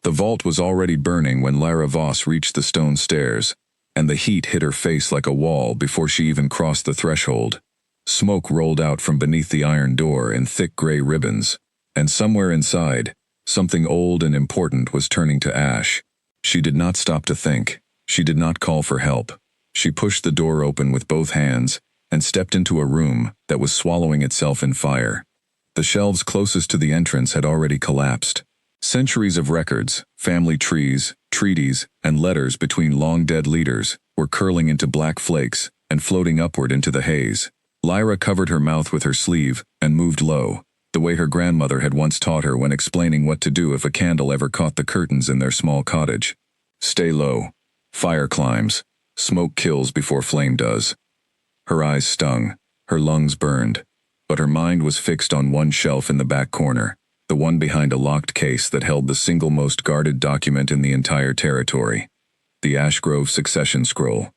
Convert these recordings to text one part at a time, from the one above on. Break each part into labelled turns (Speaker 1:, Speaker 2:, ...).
Speaker 1: The vault was already burning when Lyra Voss reached the stone stairs, and the heat hit her face like a wall before she even crossed the threshold. Smoke rolled out from beneath the iron door in thick gray ribbons, and somewhere inside, something old and important was turning to ash. She did not stop to think. She did not call for help. She pushed the door open with both hands and stepped into a room that was swallowing itself in fire. The shelves closest to the entrance had already collapsed. Centuries of records, family trees, treaties, and letters between long-dead leaders were curling into black flakes and floating upward into the haze. Lyra covered her mouth with her sleeve and moved low, the way her grandmother had once taught her when explaining what to do if a candle ever caught the curtains in their small cottage. Stay low. Fire climbs. Smoke kills before flame does. Her eyes stung. Her lungs burned. But her mind was fixed on one shelf in the back corner, the one behind a locked case that held the single most guarded document in the entire territory, the Ashgrove Succession Scroll.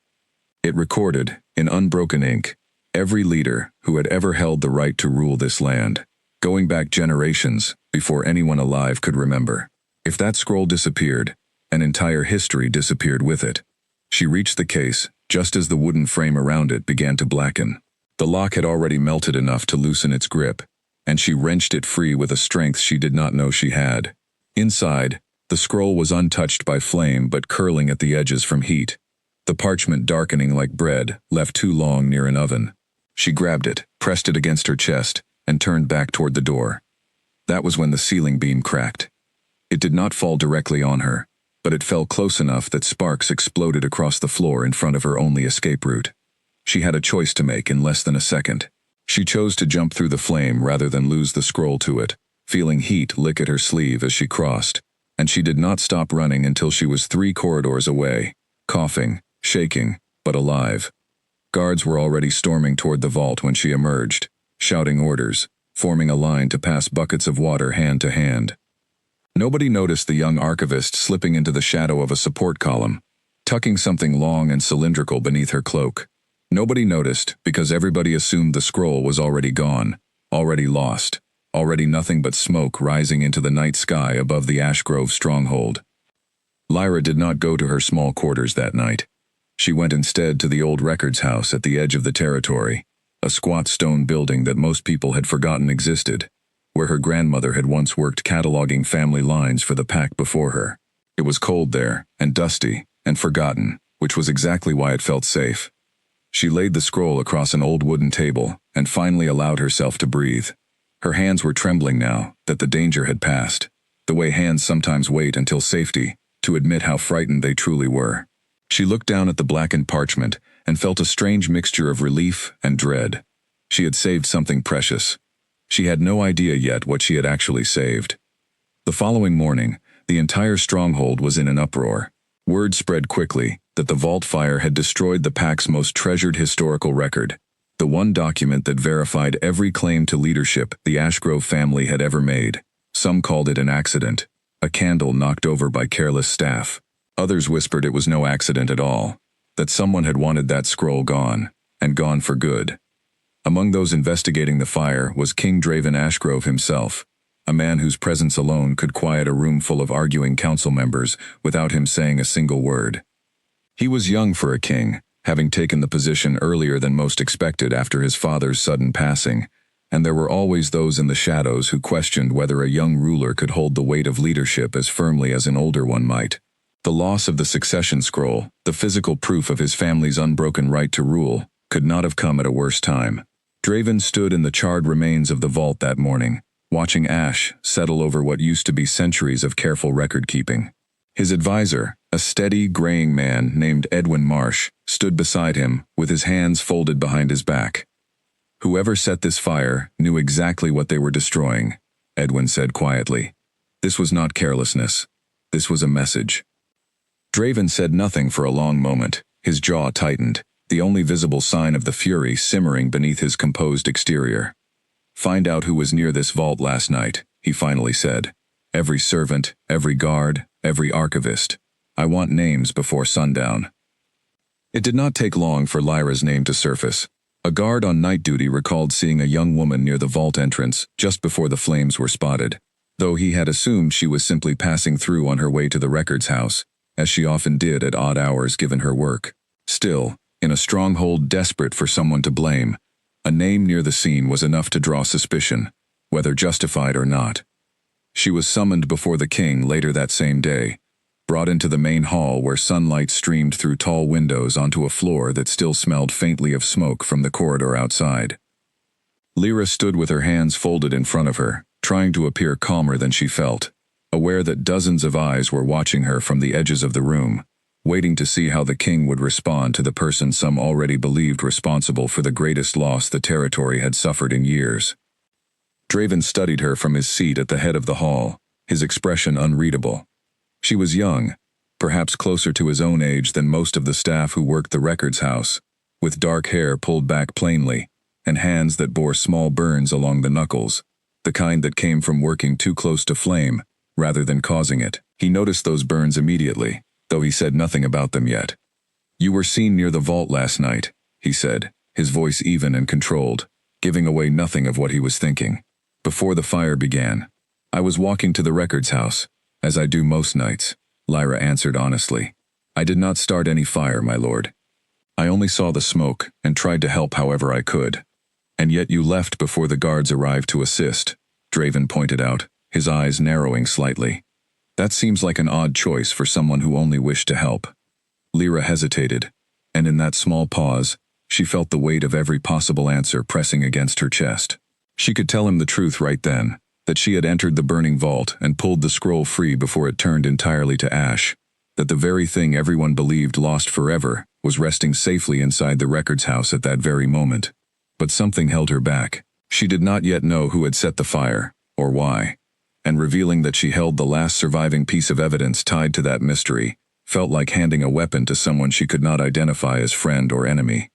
Speaker 1: It recorded, in unbroken ink, every leader who had ever held the right to rule this land, going back generations before anyone alive could remember. If that scroll disappeared, an entire history disappeared with it. She reached the case just as the wooden frame around it began to blacken. The lock had already melted enough to loosen its grip, and she wrenched it free with a strength she did not know she had. Inside, the scroll was untouched by flame but curling at the edges from heat, the parchment darkening like bread left too long near an oven. She grabbed it, pressed it against her chest, and turned back toward the door. That was when the ceiling beam cracked. It did not fall directly on her, but it fell close enough that sparks exploded across the floor in front of her only escape route. She had a choice to make in less than a second. She chose to jump through the flame rather than lose the scroll to it, feeling heat lick at her sleeve as she crossed, and she did not stop running until she was 3 corridors away, coughing, shaking, but alive. Guards were already storming toward the vault when she emerged, shouting orders, forming a line to pass buckets of water hand to hand. Nobody noticed the young archivist slipping into the shadow of a support column, tucking something long and cylindrical beneath her cloak. Nobody noticed because everybody assumed the scroll was already gone, already lost, already nothing but smoke rising into the night sky above the Ashgrove stronghold. Lyra did not go to her small quarters that night. She went instead to the old records house at the edge of the territory, a squat stone building that most people had forgotten existed, where her grandmother had once worked cataloging family lines for the pack before her. It was cold there, and dusty, and forgotten, which was exactly why it felt safe. She laid the scroll across an old wooden table and finally allowed herself to breathe. Her hands were trembling now that the danger had passed, the way hands sometimes wait until safety to admit how frightened they truly were. She looked down at the blackened parchment and felt a strange mixture of relief and dread. She had saved something precious. She had no idea yet what she had actually saved. The following morning, the entire stronghold was in an uproar. Word spread quickly that the vault fire had destroyed the pack's most treasured historical record, the one document that verified every claim to leadership the Ashgrove family had ever made. Some called it an accident, a candle knocked over by careless staff. Others whispered it was no accident at all, that someone had wanted that scroll gone, and gone for good. Among those investigating the fire was King Draven Ashgrove himself, a man whose presence alone could quiet a room full of arguing council members without him saying a single word. He was young for a king, having taken the position earlier than most expected after his father's sudden passing, and there were always those in the shadows who questioned whether a young ruler could hold the weight of leadership as firmly as an older one might. The loss of the succession scroll, the physical proof of his family's unbroken right to rule, could not have come at a worse time. Draven stood in the charred remains of the vault that morning, watching ash settle over what used to be centuries of careful record-keeping. His advisor, a steady, graying man named Edwin Marsh, stood beside him with his hands folded behind his back. "Whoever set this fire knew exactly what they were destroying," Edwin said quietly. "This was not carelessness. This was a message." Draven said nothing for a long moment, his jaw tightened, the only visible sign of the fury simmering beneath his composed exterior. "Find out who was near this vault last night," he finally said. "Every servant, every guard, every archivist. I want names before sundown." It did not take long for Lyra's name to surface. A guard on night duty recalled seeing a young woman near the vault entrance just before the flames were spotted. though he had assumed she was simply passing through on her way to the records house, as she often did at odd hours given her work. Still, in a stronghold desperate for someone to blame, a name near the scene was enough to draw suspicion, whether justified or not. She was summoned before the king later that same day, brought into the main hall where sunlight streamed through tall windows onto a floor that still smelled faintly of smoke from the corridor outside. Lyra stood with her hands folded in front of her, trying to appear calmer than she felt, aware that dozens of eyes were watching her from the edges of the room, waiting to see how the king would respond to the person some already believed responsible for the greatest loss the territory had suffered in years. Draven studied her from his seat at the head of the hall, his expression unreadable. She was young, perhaps closer to his own age than most of the staff who worked the records house, with dark hair pulled back plainly, and hands that bore small burns along the knuckles, the kind that came from working too close to flame, rather than causing it. He noticed those burns immediately, though he said nothing about them yet. "You were seen near the vault last night," he said, his voice even and controlled, giving away nothing of what he was thinking. "Before the fire began. I was walking to the records house, as I do most nights," Lyra answered honestly. "I did not start any fire, my lord. I only saw the smoke and tried to help however I could." "And yet you left before the guards arrived to assist," Draven pointed out, his eyes narrowing slightly. "That seems like an odd choice for someone who only wished to help." Lyra hesitated, and in that small pause, she felt the weight of every possible answer pressing against her chest. She could tell him the truth right then, that she had entered the burning vault and pulled the scroll free before it turned entirely to ash, that the very thing everyone believed lost forever was resting safely inside the records house at that very moment. But something held her back. She did not yet know who had set the fire, or why, and revealing that she held the last surviving piece of evidence tied to that mystery felt like handing a weapon to someone she could not identify as friend or enemy.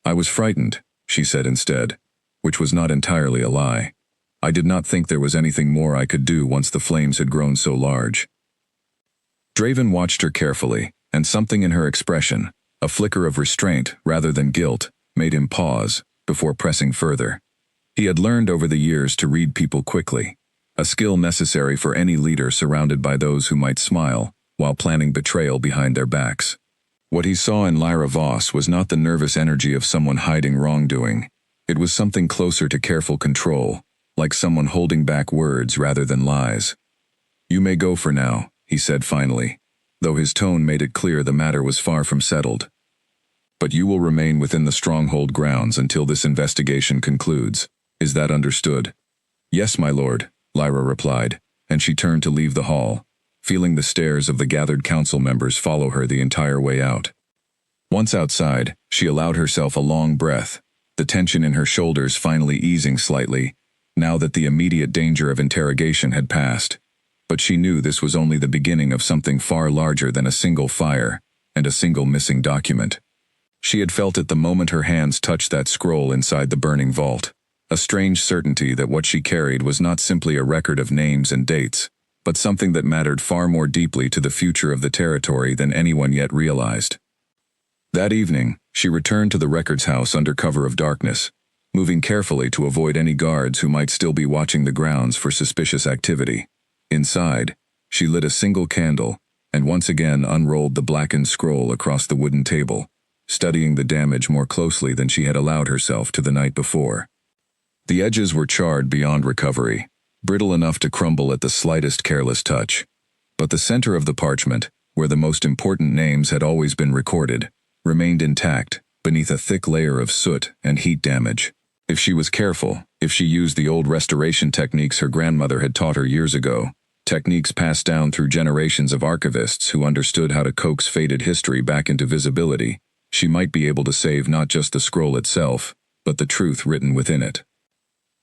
Speaker 1: "I was frightened," she said instead, which was not entirely a lie. "I did not think there was anything more I could do once the flames had grown so large." Draven watched her carefully, and something in her expression, a flicker of restraint rather than guilt, made him pause before pressing further. He had learned over the years to read people quickly, a skill necessary for any leader surrounded by those who might smile while planning betrayal behind their backs. What he saw in Lyra Voss was not the nervous energy of someone hiding wrongdoing. It was something closer to careful control, like someone holding back words rather than lies. "You may go for now," he said finally, though his tone made it clear the matter was far from settled. "But you will remain within the stronghold grounds until this investigation concludes. Is that understood?" "Yes, my lord," Lyra replied, and she turned to leave the hall, feeling the stares of the gathered council members follow her the entire way out. Once outside, she allowed herself a long breath, the tension in her shoulders finally easing slightly, now that the immediate danger of interrogation had passed. But she knew this was only the beginning of something far larger than a single fire and a single missing document. She had felt it the moment her hands touched that scroll inside the burning vault, a strange certainty that what she carried was not simply a record of names and dates, but something that mattered far more deeply to the future of the territory than anyone yet realized. That evening, she returned to the records house under cover of darkness, moving carefully to avoid any guards who might still be watching the grounds for suspicious activity. Inside, she lit a single candle and once again unrolled the blackened scroll across the wooden table, studying the damage more closely than she had allowed herself to the night before. The edges were charred beyond recovery, brittle enough to crumble at the slightest careless touch. But the center of the parchment, where the most important names had always been recorded, remained intact beneath a thick layer of soot and heat damage. If she was careful, if she used the old restoration techniques her grandmother had taught her years ago, techniques passed down through generations of archivists who understood how to coax faded history back into visibility, she might be able to save not just the scroll itself, but the truth written within it.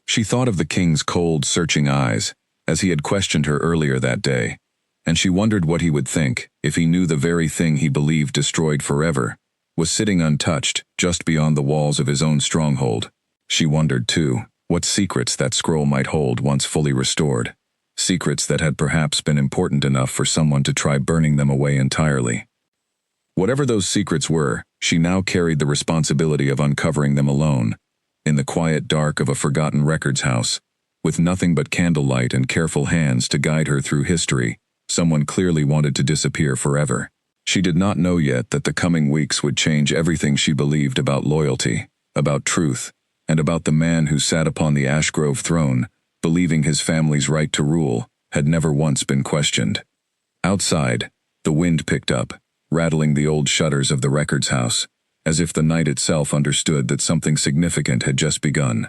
Speaker 1: She thought of the king's cold, searching eyes, as he had questioned her earlier that day, and she wondered what he would think if he knew the very thing he believed destroyed forever was sitting untouched just beyond the walls of his own stronghold. She wondered, too, what secrets that scroll might hold once fully restored, secrets that had perhaps been important enough for someone to try burning them away entirely. Whatever those secrets were, she now carried the responsibility of uncovering them alone, in the quiet dark of a forgotten records house, With nothing but candlelight and careful hands to guide her through history, someone clearly wanted to disappear forever. She did not know yet that the coming weeks would change everything she believed about loyalty, about truth, and about the man who sat upon the Ashgrove throne, believing his family's right to rule had never once been questioned. Outside, the wind picked up, rattling the old shutters of the records house, as if the night itself understood that something significant had just begun.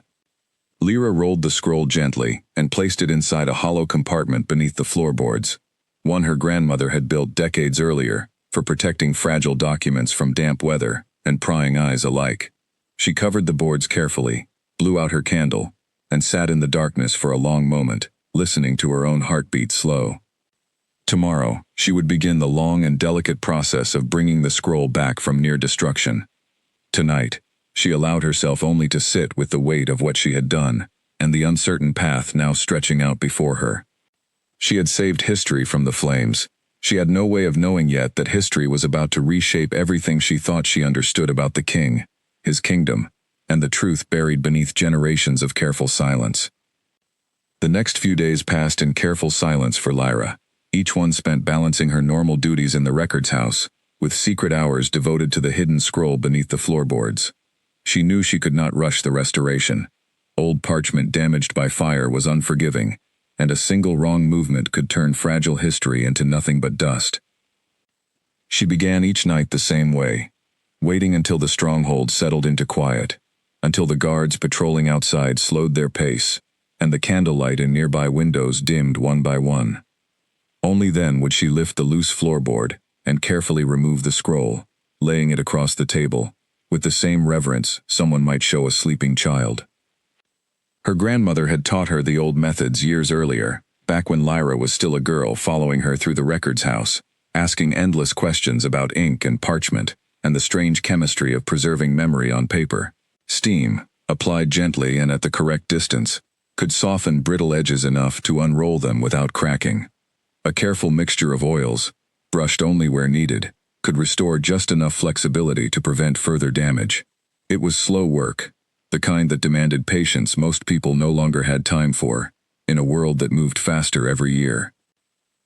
Speaker 1: Lyra rolled the scroll gently and placed it inside a hollow compartment beneath the floorboards, one her grandmother had built decades earlier for protecting fragile documents from damp weather and prying eyes alike. She covered the boards carefully, blew out her candle, and sat in the darkness for a long moment, listening to her own heartbeat slow. Tomorrow, she would begin the long and delicate process of bringing the scroll back from near destruction. Tonight, she allowed herself only to sit with the weight of what she had done, and the uncertain path now stretching out before her. She had saved history from the flames. She had no way of knowing yet that history was about to reshape everything she thought she understood about the king, his kingdom, and the truth buried beneath generations of careful silence. The next few days passed in careful silence for Lyra, each one spent balancing her normal duties in the records house, with secret hours devoted to the hidden scroll beneath the floorboards. She knew she could not rush the restoration. Old parchment damaged by fire was unforgiving, and a single wrong movement could turn fragile history into nothing but dust. She began each night the same way, waiting until the stronghold settled into quiet, until the guards patrolling outside slowed their pace, and the candlelight in nearby windows dimmed one by one. Only then would she lift the loose floorboard and carefully remove the scroll, laying it across the table, with the same reverence someone might show a sleeping child. Her grandmother had taught her the old methods years earlier, back when Lyra was still a girl following her through the records house, asking endless questions about ink and parchment, and the strange chemistry of preserving memory on paper. Steam, applied gently and at the correct distance, could soften brittle edges enough to unroll them without cracking. A careful mixture of oils, brushed only where needed, could restore just enough flexibility to prevent further damage. It was slow work, the kind that demanded patience most people no longer had time for, in a world that moved faster every year.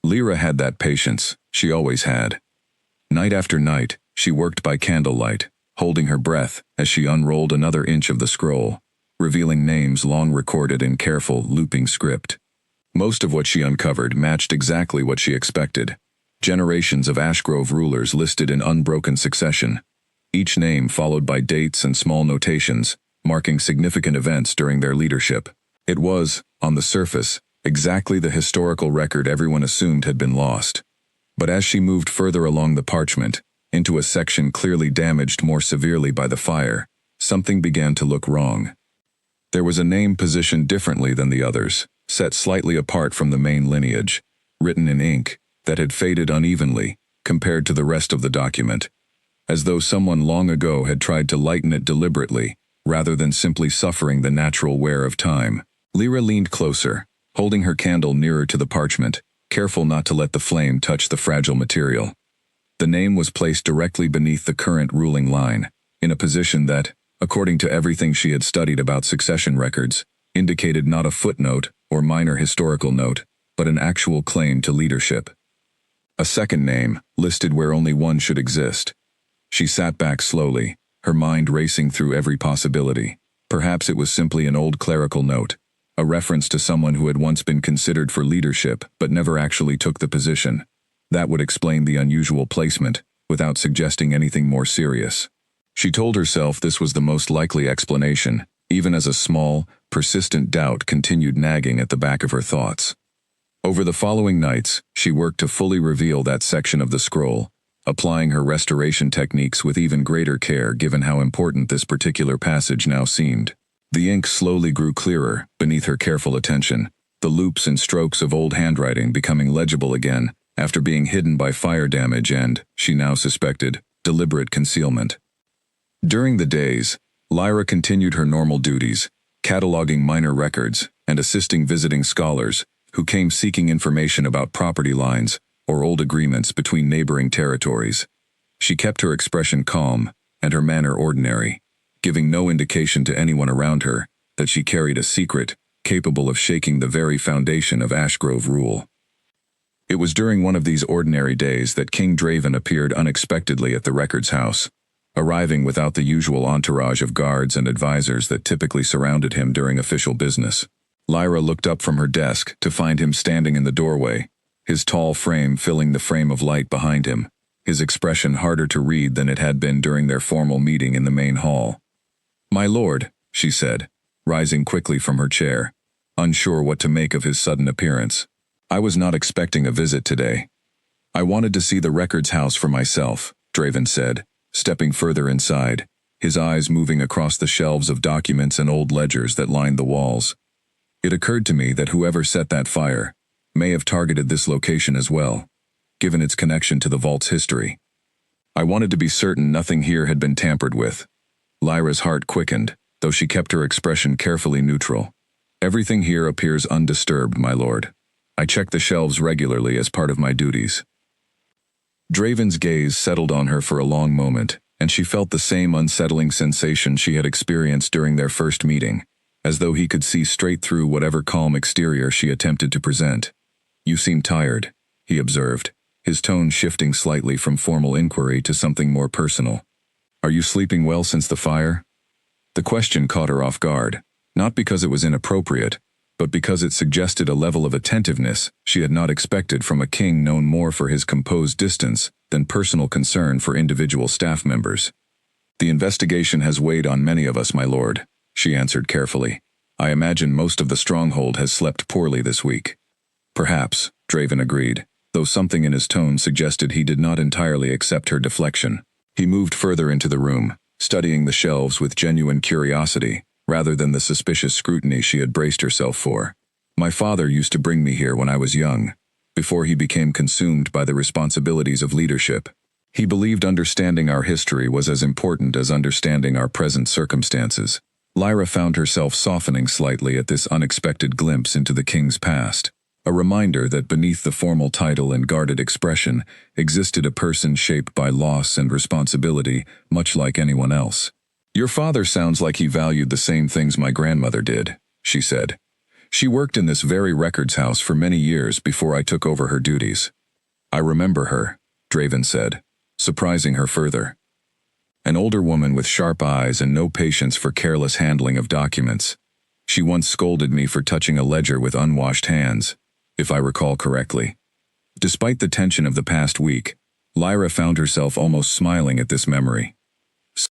Speaker 1: Lyra had that patience, she always had. Night after night, she worked by candlelight, holding her breath as she unrolled another inch of the scroll, revealing names long recorded in careful, looping script. Most of what she uncovered matched exactly what she expected. Generations of Ashgrove rulers listed in unbroken succession, each name followed by dates and small notations, marking significant events during their leadership. It was, on the surface, exactly the historical record everyone assumed had been lost. But as she moved further along the parchment, into a section clearly damaged more severely by the fire, something began to look wrong. There was a name positioned differently than the others, set slightly apart from the main lineage, written in ink that had faded unevenly compared to the rest of the document, as though someone long ago had tried to lighten it deliberately, rather than simply suffering the natural wear of time. Lyra leaned closer, holding her candle nearer to the parchment, careful not to let the flame touch the fragile material. The name was placed directly beneath the current ruling line, in a position that, according to everything she had studied about succession records, indicated not a footnote or minor historical note, but an actual claim to leadership. A second name, listed where only one should exist. She sat back slowly, her mind racing through every possibility. Perhaps it was simply an old clerical note, a reference to someone who had once been considered for leadership but never actually took the position. That would explain the unusual placement, without suggesting anything more serious. She told herself this was the most likely explanation, even as a small, persistent doubt continued nagging at the back of her thoughts. Over the following nights, she worked to fully reveal that section of the scroll, applying her restoration techniques with even greater care given how important this particular passage now seemed. The ink slowly grew clearer beneath her careful attention, the loops and strokes of old handwriting becoming legible again after being hidden by fire damage and, she now suspected, deliberate concealment. During the days, Lyra continued her normal duties, cataloging minor records and assisting visiting scholars who came seeking information about property lines or old agreements between neighboring territories. She kept her expression calm and her manner ordinary, giving no indication to anyone around her that she carried a secret, capable of shaking the very foundation of Ashgrove rule. It was during one of these ordinary days that King Draven appeared unexpectedly at the Records House, arriving without the usual entourage of guards and advisors that typically surrounded him during official business. Lyra looked up from her desk to find him standing in the doorway, his tall frame filling the frame of light behind him, his expression harder to read than it had been during their formal meeting in the main hall. "My lord," she said, rising quickly from her chair, unsure what to make of his sudden appearance. "I was not expecting a visit today. I wanted to see the Records House for myself," Draven said, stepping further inside, his eyes moving across the shelves of documents and old ledgers that lined the walls. "It occurred to me that whoever set that fire may have targeted this location as well, given its connection to the vault's history. I wanted to be certain nothing here had been tampered with." Lyra's heart quickened, though she kept her expression carefully neutral. "Everything here appears undisturbed, my lord. I check the shelves regularly as part of my duties." Draven's gaze settled on her for a long moment, and she felt the same unsettling sensation she had experienced during their first meeting, as though he could see straight through whatever calm exterior she attempted to present. "You seem tired," he observed, his tone shifting slightly from formal inquiry to something more personal. "Are you sleeping well since the fire?" The question caught her off guard, not because it was inappropriate, but because it suggested a level of attentiveness she had not expected from a king known more for his composed distance than personal concern for individual staff members. "The investigation has weighed on many of us, my lord," she answered carefully. "I imagine most of the stronghold has slept poorly this week." "Perhaps," Draven agreed, though something in his tone suggested he did not entirely accept her deflection. He moved further into the room, studying the shelves with genuine curiosity, rather than the suspicious scrutiny she had braced herself for. "My father used to bring me here when I was young, before he became consumed by the responsibilities of leadership. He believed understanding our history was as important as understanding our present circumstances." Lyra found herself softening slightly at this unexpected glimpse into the king's past, a reminder that beneath the formal title and guarded expression existed a person shaped by loss and responsibility, much like anyone else. "Your father sounds like he valued the same things my grandmother did," she said. "She worked in this very Records House for many years before I took over her duties." "I remember her," Draven said, surprising her further. "An older woman with sharp eyes and no patience for careless handling of documents. She once scolded me for touching a ledger with unwashed hands, if I recall correctly." Despite the tension of the past week, Lyra found herself almost smiling at this memory.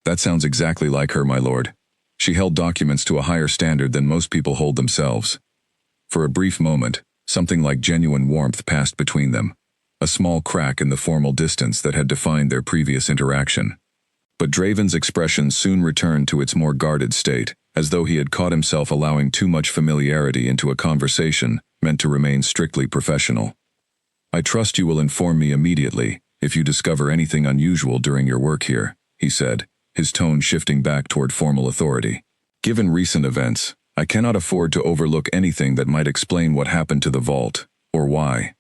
Speaker 1: "That sounds exactly like her, my lord. She held documents to a higher standard than most people hold themselves." For a brief moment, something like genuine warmth passed between them, a small crack in the formal distance that had defined their previous interaction. But Draven's expression soon returned to its more guarded state, as though he had caught himself allowing too much familiarity into a conversation meant to remain strictly professional. "I trust you will inform me immediately if you discover anything unusual during your work here," he said, his tone shifting back toward formal authority. "Given recent events, I cannot afford to overlook anything that might explain what happened to the vault, or why."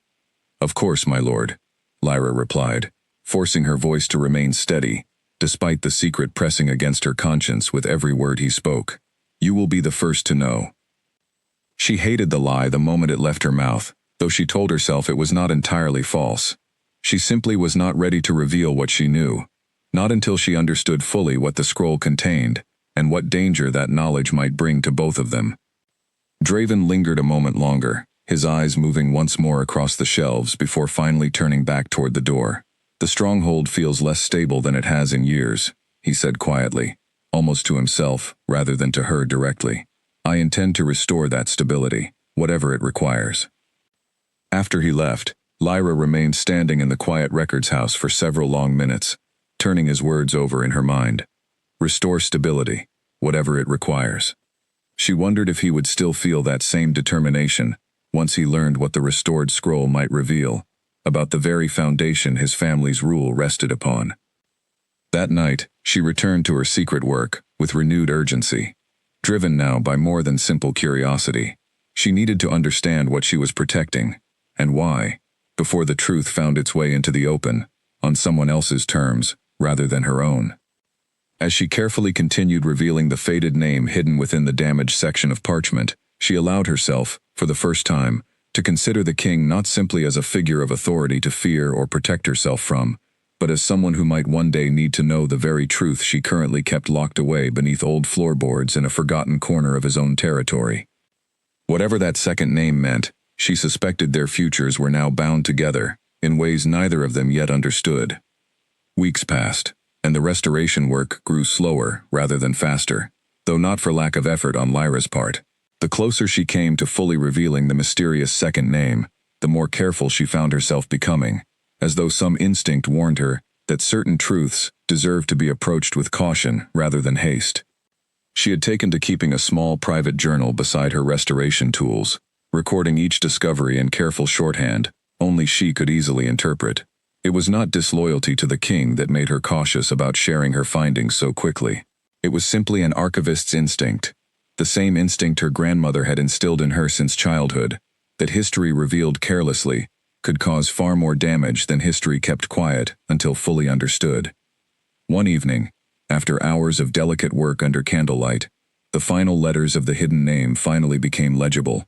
Speaker 1: "Of course, my lord," Lyra replied, forcing her voice to remain steady, despite the secret pressing against her conscience with every word he spoke. "You will be the first to know." She hated the lie the moment it left her mouth, though she told herself it was not entirely false. She simply was not ready to reveal what she knew, not until she understood fully what the scroll contained, and what danger that knowledge might bring to both of them. Draven lingered a moment longer, his eyes moving once more across the shelves before finally turning back toward the door. "The stronghold feels less stable than it has in years," he said quietly, almost to himself rather than to her directly. "I intend to restore that stability, whatever it requires." After he left, Lyra remained standing in the quiet Records House for several long minutes, turning his words over in her mind. Restore stability, whatever it requires. She wondered if he would still feel that same determination once he learned what the restored scroll might reveal about the very foundation his family's rule rested upon. That night, she returned to her secret work with renewed urgency. Driven now by more than simple curiosity, she needed to understand what she was protecting, and why, before the truth found its way into the open, on someone else's terms, rather than her own. As she carefully continued revealing the faded name hidden within the damaged section of parchment, She allowed herself, for the first time, to consider the king not simply as a figure of authority to fear or protect herself from, but as someone who might one day need to know the very truth she currently kept locked away beneath old floorboards in a forgotten corner of his own territory. Whatever that second name meant, she suspected their futures were now bound together, in ways neither of them yet understood. Weeks passed, and the restoration work grew slower rather than faster, though not for lack of effort on Lyra's part. The closer she came to fully revealing the mysterious second name, the more careful she found herself becoming, as though some instinct warned her that certain truths deserved to be approached with caution rather than haste. She had taken to keeping a small private journal beside her restoration tools, recording each discovery in careful shorthand only she could easily interpret. It was not disloyalty to the king that made her cautious about sharing her findings so quickly. It was simply an archivist's instinct, the same instinct her grandmother had instilled in her since childhood, that history revealed carelessly could cause far more damage than history kept quiet until fully understood. One evening, after hours of delicate work under candlelight, the final letters of the hidden name finally became legible.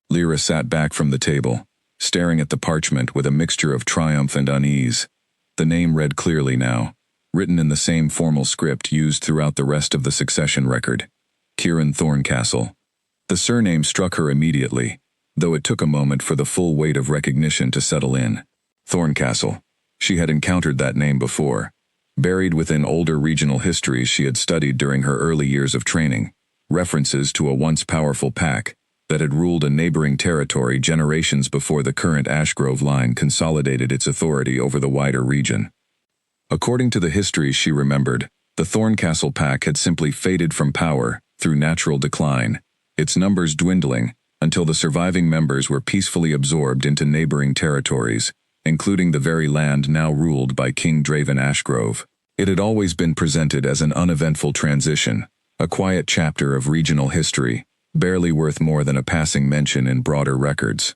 Speaker 1: Lyra sat back from the table, staring at the parchment with a mixture of triumph and unease. The name read clearly now, written in the same formal script used throughout the rest of the succession record: Kieran Thorncastle. The surname struck her immediately, though it took a moment for the full weight of recognition to settle in. Thorncastle. She had encountered that name before, buried within older regional histories she had studied during her early years of training, references to a once powerful pack that had ruled a neighboring territory generations before the current Ashgrove line consolidated its authority over the wider region. According to the histories she remembered, the Thorncastle pack had simply faded from power through natural decline, its numbers dwindling until the surviving members were peacefully absorbed into neighboring territories, including the very land now ruled by King Draven Ashgrove. It had always been presented as an uneventful transition, a quiet chapter of regional history, barely worth more than a passing mention in broader records.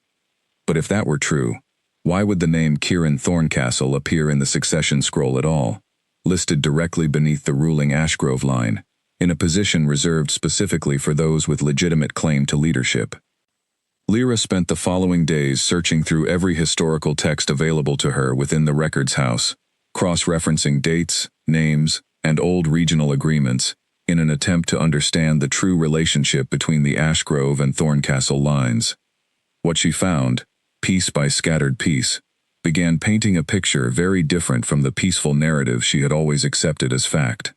Speaker 1: But if that were true, why would the name Kieran Thorncastle appear in the succession scroll at all, listed directly beneath the ruling Ashgrove line, in a position reserved specifically for those with legitimate claim to leadership? Lyra spent the following days searching through every historical text available to her within the records house, cross-referencing dates, names, and old regional agreements, in an attempt to understand the true relationship between the Ashgrove and Thorncastle lines. What she found, piece by scattered piece, began painting a picture very different from the peaceful narrative she had always accepted as fact.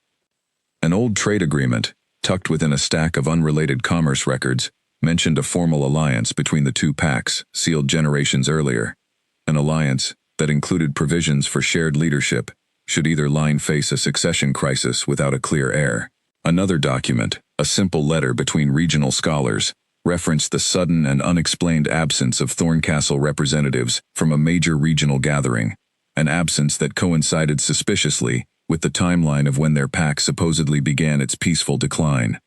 Speaker 1: An old trade agreement, tucked within a stack of unrelated commerce records, mentioned a formal alliance between the two packs, sealed generations earlier, an alliance that included provisions for shared leadership should either line face a succession crisis without a clear heir. Another document, a simple letter between regional scholars, referenced the sudden and unexplained absence of Thorncastle representatives from a major regional gathering, an absence that coincided suspiciously with the timeline of when their pack supposedly began its peaceful decline.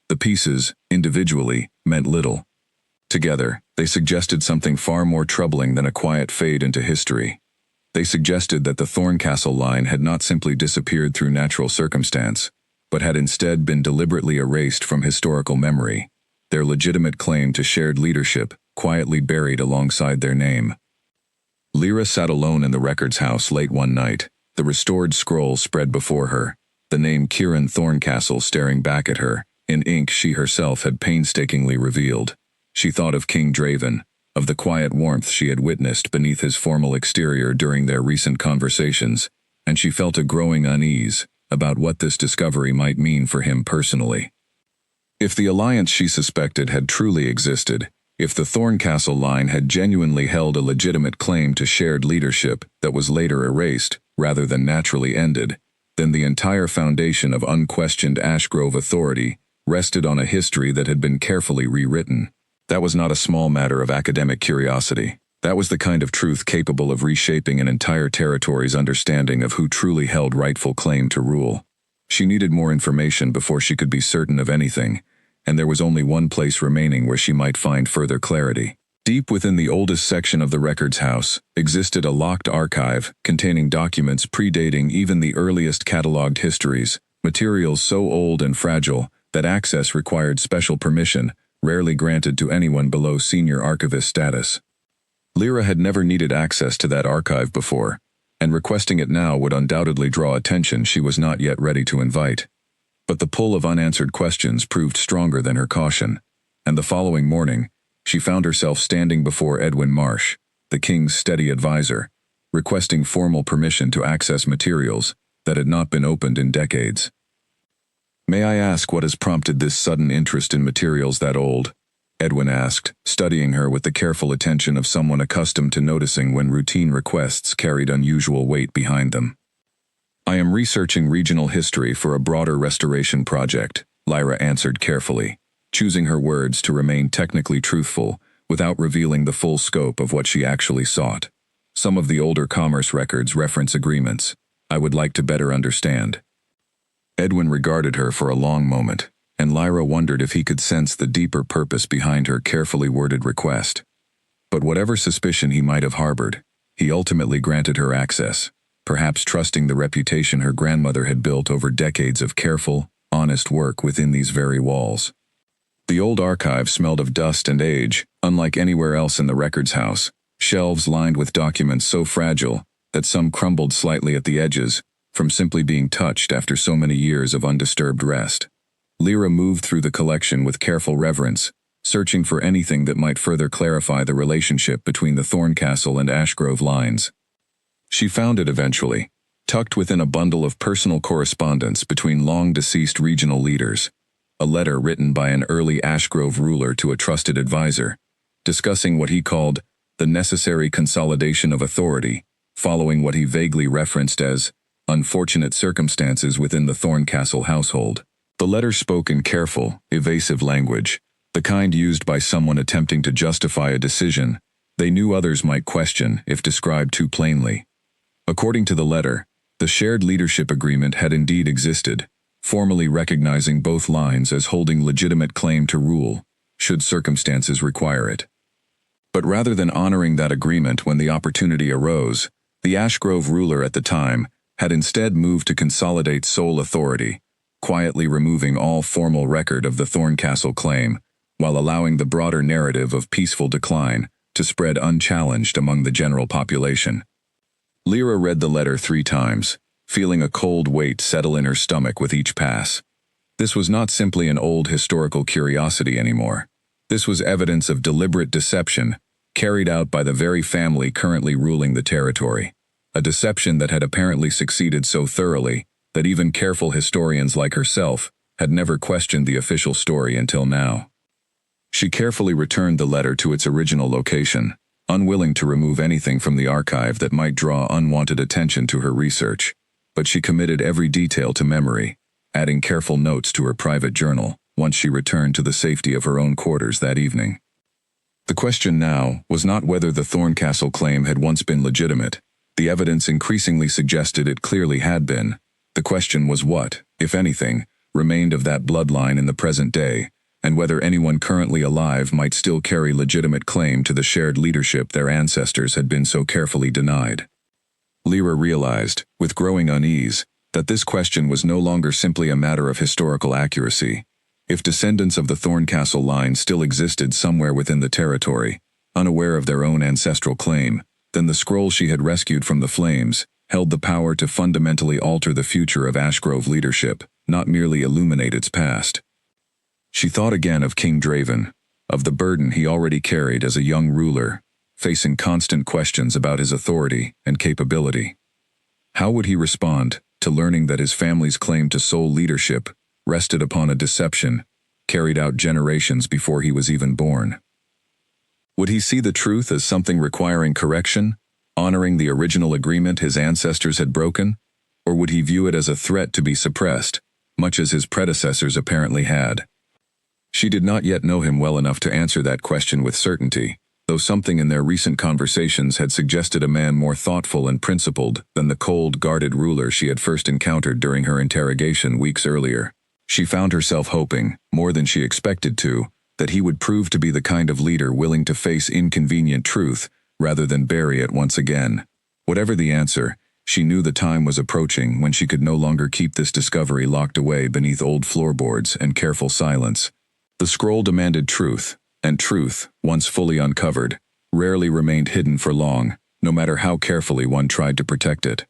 Speaker 1: The pieces, individually, meant little. Together, they suggested something far more troubling than a quiet fade into history. They suggested that the Thorncastle line had not simply disappeared through natural circumstance, but had instead been deliberately erased from historical memory, their legitimate claim to shared leadership quietly buried alongside their name. Lyra sat alone in the records house late one night, the restored scroll spread before her, the name Kieran Thorncastle staring back at her, in ink she herself had painstakingly revealed. She thought of King Draven, of the quiet warmth she had witnessed beneath his formal exterior during their recent conversations, and she felt a growing unease about what this discovery might mean for him personally. If the alliance she suspected had truly existed, if the Thorncastle line had genuinely held a legitimate claim to shared leadership that was later erased rather than naturally ended, then the entire foundation of unquestioned Ashgrove authority rested on a history that had been carefully rewritten. That was not a small matter of academic curiosity. That was the kind of truth capable of reshaping an entire territory's understanding of who truly held rightful claim to rule. She needed more information before she could be certain of anything, and there was only one place remaining where she might find further clarity. Deep within the oldest section of the records house existed a locked archive containing documents predating even the earliest catalogued histories, materials so old and fragile that access required special permission rarely granted to anyone below senior archivist status. Lyra had never needed access to that archive before, and requesting it now would undoubtedly draw attention she was not yet ready to invite. But the pull of unanswered questions proved stronger than her caution, and the following morning, she found herself standing before Edwin Marsh, the king's steady advisor, requesting formal permission to access materials that had not been opened in decades. "May I ask what has prompted this sudden interest in materials that old?" Edwin asked, studying her with the careful attention of someone accustomed to noticing when routine requests carried unusual weight behind them. "I am researching regional history for a broader restoration project," Lyra answered carefully, choosing her words to remain technically truthful without revealing the full scope of what she actually sought. "Some of the older commerce records reference agreements I would like to better understand." Edwin regarded her for a long moment, and Lyra wondered if he could sense the deeper purpose behind her carefully worded request. But whatever suspicion he might have harbored, he ultimately granted her access, perhaps trusting the reputation her grandmother had built over decades of careful, honest work within these very walls. The old archive smelled of dust and age, unlike anywhere else in the records house, shelves lined with documents so fragile that some crumbled slightly at the edges from simply being touched after so many years of undisturbed rest. Lyra moved through the collection with careful reverence, searching for anything that might further clarify the relationship between the Thorncastle and Ashgrove lines. She found it eventually, tucked within a bundle of personal correspondence between long-deceased regional leaders, a letter written by an early Ashgrove ruler to a trusted advisor, discussing what he called the necessary consolidation of authority, following what he vaguely referenced as unfortunate circumstances within the Thorncastle household. The letter spoke in careful, evasive language, the kind used by someone attempting to justify a decision they knew others might question if described too plainly. According to the letter, the shared leadership agreement had indeed existed, formally recognizing both lines as holding legitimate claim to rule, should circumstances require it. But rather than honoring that agreement when the opportunity arose, the Ashgrove ruler at the time had instead moved to consolidate sole authority, quietly removing all formal record of the Thorncastle claim, while allowing the broader narrative of peaceful decline to spread unchallenged among the general population. Lyra read the letter 3 times, feeling a cold weight settle in her stomach with each pass. This was not simply an old historical curiosity anymore. This was evidence of deliberate deception carried out by the very family currently ruling the territory. A deception that had apparently succeeded so thoroughly that even careful historians like herself had never questioned the official story until now. She carefully returned the letter to its original location, unwilling to remove anything from the archive that might draw unwanted attention to her research, but she committed every detail to memory, adding careful notes to her private journal once she returned to the safety of her own quarters that evening. The question now was not whether the Thorncastle claim had once been legitimate. The evidence increasingly suggested it clearly had been. The question was what, if anything, remained of that bloodline in the present day, and whether anyone currently alive might still carry legitimate claim to the shared leadership their ancestors had been so carefully denied. Lyra realized, with growing unease, that this question was no longer simply a matter of historical accuracy. If descendants of the Thorncastle line still existed somewhere within the territory, unaware of their own ancestral claim, then the scroll she had rescued from the flames held the power to fundamentally alter the future of Ashgrove leadership, not merely illuminate its past. She thought again of King Draven, of the burden he already carried as a young ruler, facing constant questions about his authority and capability. How would he respond to learning that his family's claim to sole leadership rested upon a deception carried out generations before he was even born? Would he see the truth as something requiring correction, honoring the original agreement his ancestors had broken, or would he view it as a threat to be suppressed, much as his predecessors apparently had? She did not yet know him well enough to answer that question with certainty, though something in their recent conversations had suggested a man more thoughtful and principled than the cold, guarded ruler she had first encountered during her interrogation weeks earlier. She found herself hoping, more than she expected to, that he would prove to be the kind of leader willing to face inconvenient truth rather than bury it once again. Whatever the answer, she knew the time was approaching when she could no longer keep this discovery locked away beneath old floorboards and careful silence. The scroll demanded truth, and truth, once fully uncovered, rarely remained hidden for long, no matter how carefully one tried to protect it.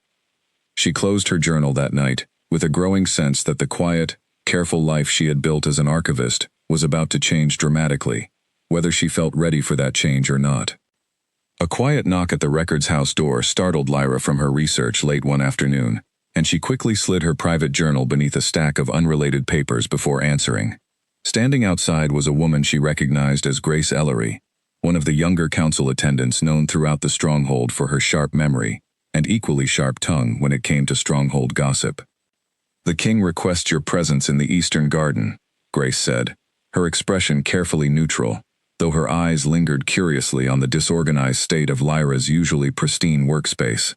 Speaker 1: She closed her journal that night, with a growing sense that the quiet, careful life she had built as an archivist was about to change dramatically, whether she felt ready for that change or not. A quiet knock at the records house door startled Lyra from her research late one afternoon, and she quickly slid her private journal beneath a stack of unrelated papers before answering. Standing outside was a woman she recognized as Grace Ellery, one of the younger council attendants known throughout the stronghold for her sharp memory and equally sharp tongue when it came to stronghold gossip. "The king requests your presence in the Eastern Garden," Grace said, her expression carefully neutral, though her eyes lingered curiously on the disorganized state of Lyra's usually pristine workspace.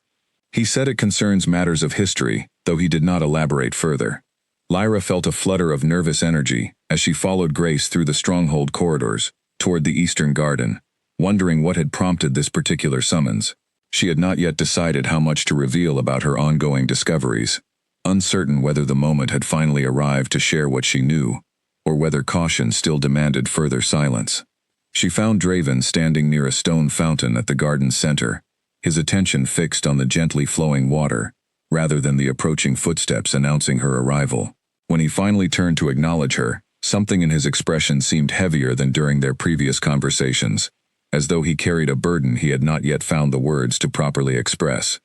Speaker 1: "He said it concerns matters of history, though he did not elaborate further." Lyra felt a flutter of nervous energy as she followed Grace through the stronghold corridors, toward the Eastern Garden, wondering what had prompted this particular summons. She had not yet decided how much to reveal about her ongoing discoveries, uncertain whether the moment had finally arrived to share what she knew, or whether caution still demanded further silence. She found Draven standing near a stone fountain at the garden's center, his attention fixed on the gently flowing water, rather than the approaching footsteps announcing her arrival. When he finally turned to acknowledge her, something in his expression seemed heavier than during their previous conversations, as though he carried a burden he had not yet found the words to properly express.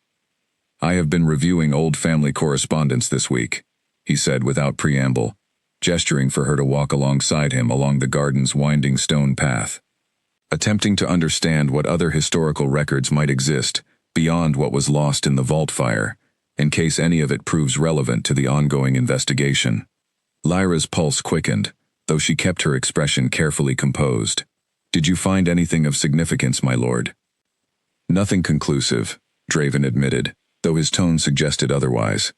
Speaker 1: "I have been reviewing old family correspondence this week," he said without preamble, gesturing for her to walk alongside him along the garden's winding stone path. "Attempting to understand what other historical records might exist beyond what was lost in the vault fire, in case any of it proves relevant to the ongoing investigation." Lyra's pulse quickened, though she kept her expression carefully composed. "Did you find anything of significance, my lord?" "Nothing conclusive," Draven admitted, though his tone suggested otherwise.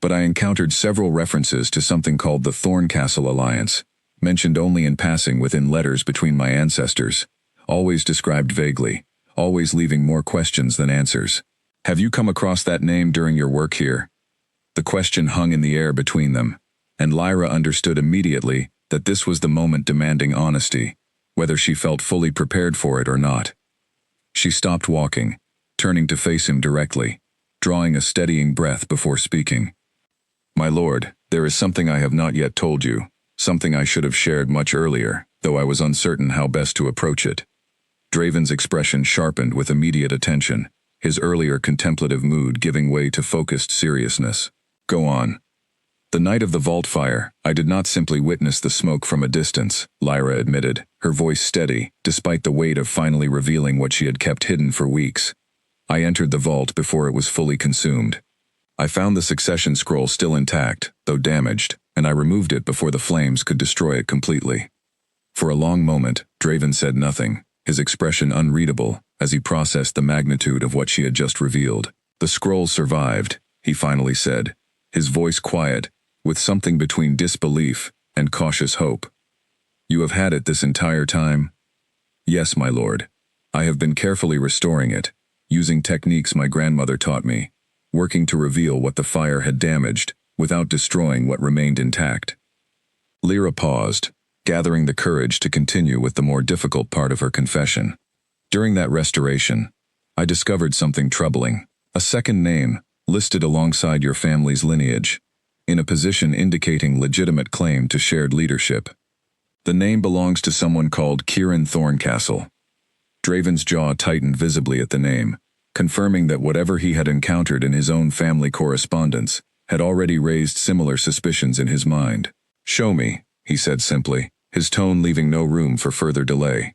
Speaker 1: "But I encountered several references to something called the Thorncastle Alliance, mentioned only in passing within letters between my ancestors, always described vaguely, always leaving more questions than answers. Have you come across that name during your work here?" The question hung in the air between them, and Lyra understood immediately that this was the moment demanding honesty, whether she felt fully prepared for it or not. She stopped walking, turning to face him directly, drawing a steadying breath before speaking. "My lord, there is something I have not yet told you, something I should have shared much earlier, though I was uncertain how best to approach it." Draven's expression sharpened with immediate attention, his earlier contemplative mood giving way to focused seriousness. "Go on." "The night of the vault fire, I did not simply witness the smoke from a distance," Lyra admitted, her voice steady, despite the weight of finally revealing what she had kept hidden for weeks. "I entered the vault before it was fully consumed. I found the succession scroll still intact, though damaged, and I removed it before the flames could destroy it completely." For a long moment, Draven said nothing, his expression unreadable, as he processed the magnitude of what she had just revealed. "The scroll survived," he finally said, his voice quiet, with something between disbelief and cautious hope. "You have had it this entire time?" "Yes, my lord. I have been carefully restoring it, using techniques my grandmother taught me, working to reveal what the fire had damaged, without destroying what remained intact." Lyra paused, gathering the courage to continue with the more difficult part of her confession. "During that restoration, I discovered something troubling. A second name, listed alongside your family's lineage, in a position indicating legitimate claim to shared leadership. The name belongs to someone called Kieran Thorncastle." Draven's jaw tightened visibly at the name, confirming that whatever he had encountered in his own family correspondence had already raised similar suspicions in his mind. "Show me," he said simply, his tone leaving no room for further delay.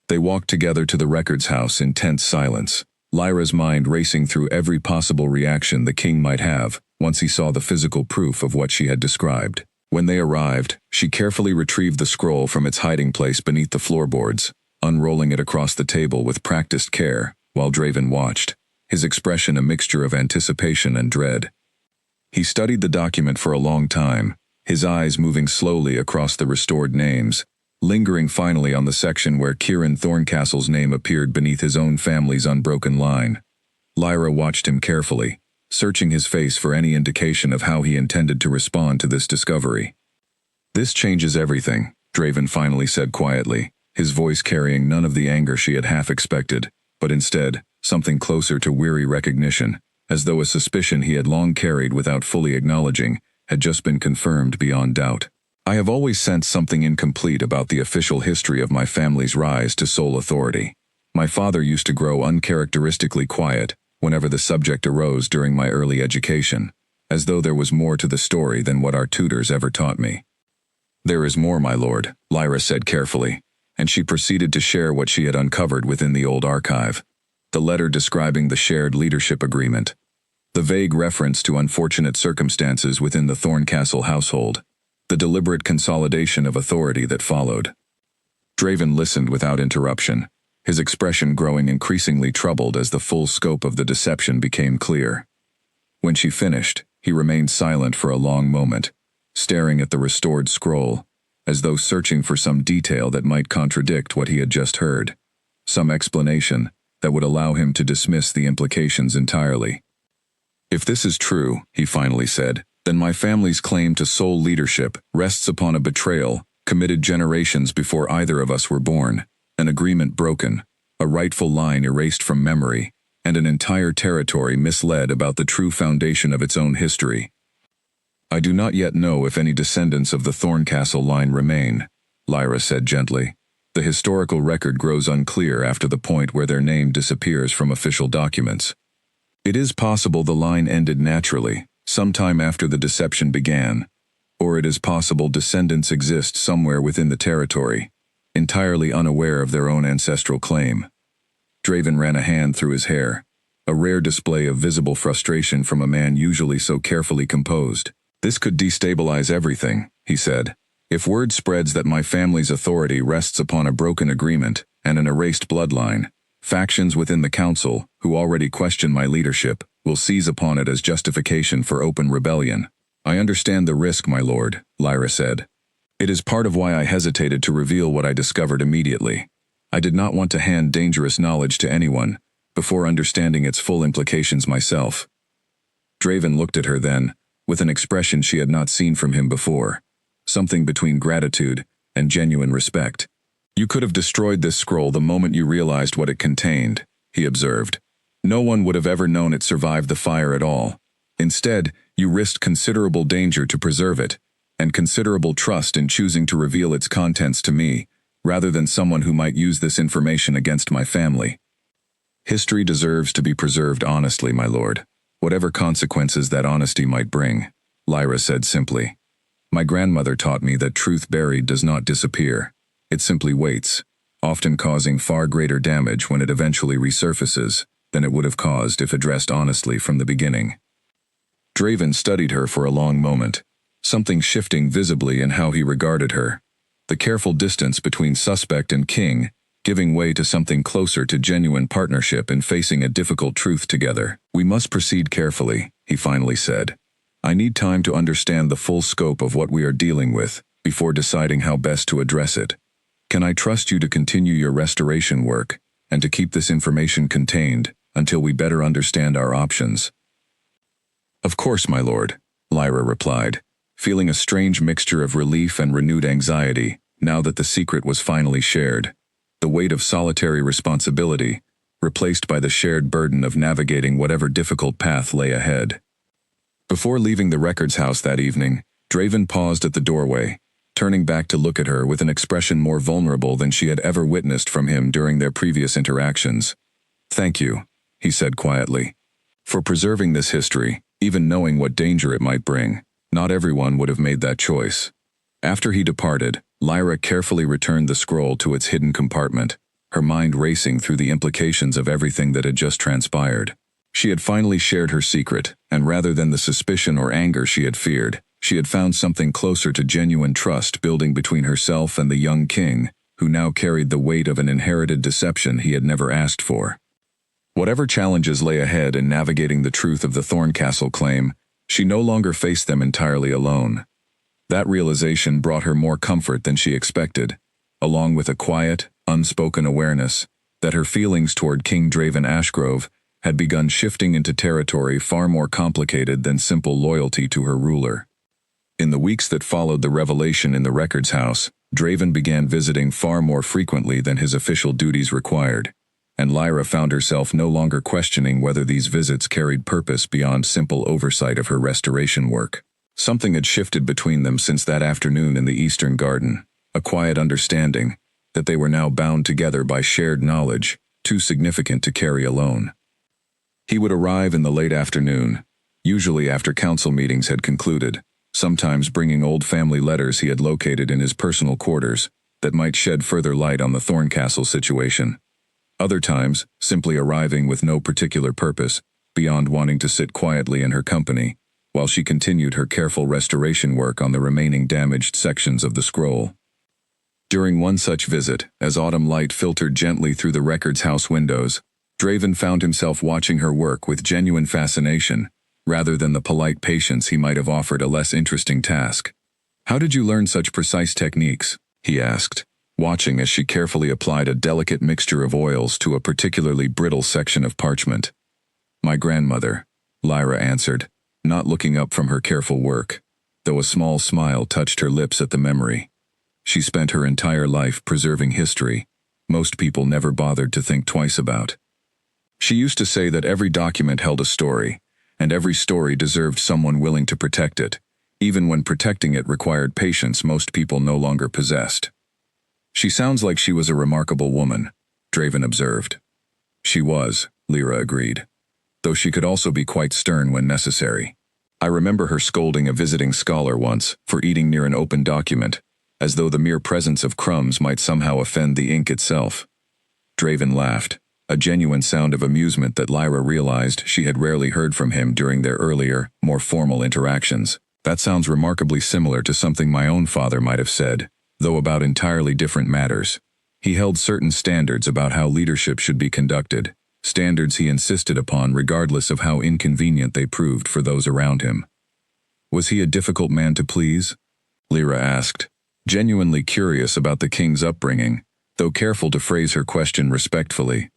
Speaker 1: They walked together to the records house in tense silence, Lyra's mind racing through every possible reaction the king might have once he saw the physical proof of what she had described. When they arrived, she carefully retrieved the scroll from its hiding place beneath the floorboards, unrolling it across the table with practiced care, while Draven watched, his expression a mixture of anticipation and dread. He studied the document for a long time, his eyes moving slowly across the restored names, lingering finally on the section where Kieran Thorncastle's name appeared beneath his own family's unbroken line. Lyra watched him carefully, searching his face for any indication of how he intended to respond to this discovery. "This changes everything," Draven finally said quietly, his voice carrying none of the anger she had half expected, but instead, something closer to weary recognition, as though a suspicion he had long carried without fully acknowledging had just been confirmed beyond doubt. I have always sensed something incomplete about the official history of my family's rise to sole authority. My father used to grow uncharacteristically quiet whenever the subject arose during my early education, as though there was more to the story than what our tutors ever taught me. "There is more, my lord," Lyra said carefully, and she proceeded to share what she had uncovered within the old archive. The letter describing the shared leadership agreement. The vague reference to unfortunate circumstances within the Thorncastle household. The deliberate consolidation of authority that followed. Draven listened without interruption, his expression growing increasingly troubled as the full scope of the deception became clear. When she finished, he remained silent for a long moment, staring at the restored scroll, as though searching for some detail that might contradict what he had just heard, some explanation that would allow him to dismiss the implications entirely. "If this is true," he finally said, "then my family's claim to sole leadership rests upon a betrayal committed generations before either of us were born, an agreement broken, a rightful line erased from memory, and an entire territory misled about the true foundation of its own history. I do not yet know if any descendants of the Thorncastle line remain," Lyra said gently. "The historical record grows unclear after the point where their name disappears from official documents. It is possible the line ended naturally, sometime after the deception began, or it is possible descendants exist somewhere within the territory, entirely unaware of their own ancestral claim." Draven ran a hand through his hair, a rare display of visible frustration from a man usually so carefully composed. "This could destabilize everything," he said. "If word spreads that my family's authority rests upon a broken agreement and an erased bloodline, factions within the council, who already question my leadership, will seize upon it as justification for open rebellion. I understand the risk, my lord," Lyra said. "It is part of why I hesitated to reveal what I discovered immediately. I did not want to hand dangerous knowledge to anyone, before understanding its full implications myself." Draven looked at her then, with an expression she had not seen from him before, something between gratitude and genuine respect. "You could have destroyed this scroll the moment you realized what it contained," he observed. "No one would have ever known it survived the fire at all. Instead, you risked considerable danger to preserve it, and considerable trust in choosing to reveal its contents to me, rather than someone who might use this information against my family. History deserves to be preserved honestly, my lord, whatever consequences that honesty might bring," Lyra said simply. "My grandmother taught me that truth buried does not disappear. It simply waits, often causing far greater damage when it eventually resurfaces than it would have caused if addressed honestly from the beginning." Draven studied her for a long moment, something shifting visibly in how he regarded her. The careful distance between suspect and king, giving way to something closer to genuine partnership in facing a difficult truth together. "We must proceed carefully," he finally said. "I need time to understand the full scope of what we are dealing with, before deciding how best to address it. Can I trust you to continue your restoration work, and to keep this information contained, until we better understand our options?" "Of course, my lord," Lyra replied, feeling a strange mixture of relief and renewed anxiety, now that the secret was finally shared. The weight of solitary responsibility, replaced by the shared burden of navigating whatever difficult path lay ahead. Before leaving the records house that evening, Draven paused at the doorway, turning back to look at her with an expression more vulnerable than she had ever witnessed from him during their previous interactions. "Thank you," he said quietly, "for preserving this history, even knowing what danger it might bring. Not everyone would have made that choice." After he departed, Lyra carefully returned the scroll to its hidden compartment, her mind racing through the implications of everything that had just transpired. She had finally shared her secret, and rather than the suspicion or anger she had feared, she had found something closer to genuine trust building between herself and the young king, who now carried the weight of an inherited deception he had never asked for. Whatever challenges lay ahead in navigating the truth of the Thorncastle claim, she no longer faced them entirely alone. That realization brought her more comfort than she expected, along with a quiet, unspoken awareness that her feelings toward King Draven Ashgrove had begun shifting into territory far more complicated than simple loyalty to her ruler. In the weeks that followed the revelation in the records house, Draven began visiting far more frequently than his official duties required, and Lyra found herself no longer questioning whether these visits carried purpose beyond simple oversight of her restoration work. Something had shifted between them since that afternoon in the Eastern Garden, a quiet understanding that they were now bound together by shared knowledge, too significant to carry alone. He would arrive in the late afternoon, usually after council meetings had concluded, sometimes bringing old family letters he had located in his personal quarters that might shed further light on the Thorncastle situation. Other times, simply arriving with no particular purpose, beyond wanting to sit quietly in her company, while she continued her careful restoration work on the remaining damaged sections of the scroll. During one such visit, as autumn light filtered gently through the Records House windows, Draven found himself watching her work with genuine fascination, rather than the polite patience he might have offered a less interesting task. "How did you learn such precise techniques?" he asked, watching as she carefully applied a delicate mixture of oils to a particularly brittle section of parchment. "My grandmother," Lyra answered, not looking up from her careful work, though a small smile touched her lips at the memory. She spent her entire life preserving history most people never bothered to think twice about. She used to say that every document held a story, and every story deserved someone willing to protect it, even when protecting it required patience most people no longer possessed. "She sounds like she was a remarkable woman," Draven observed. "She was," Lyra agreed, though she could also be quite stern when necessary. "I remember her scolding a visiting scholar once for eating near an open document, as though the mere presence of crumbs might somehow offend the ink itself." Draven laughed, a genuine sound of amusement that Lyra realized she had rarely heard from him during their earlier, more formal interactions. "That sounds remarkably similar to something my own father might have said, though about entirely different matters. He held certain standards about how leadership should be conducted, standards he insisted upon regardless of how inconvenient they proved for those around him." "Was he a difficult man to please?" Lyra asked, genuinely curious about the king's upbringing, though careful to phrase her question respectfully.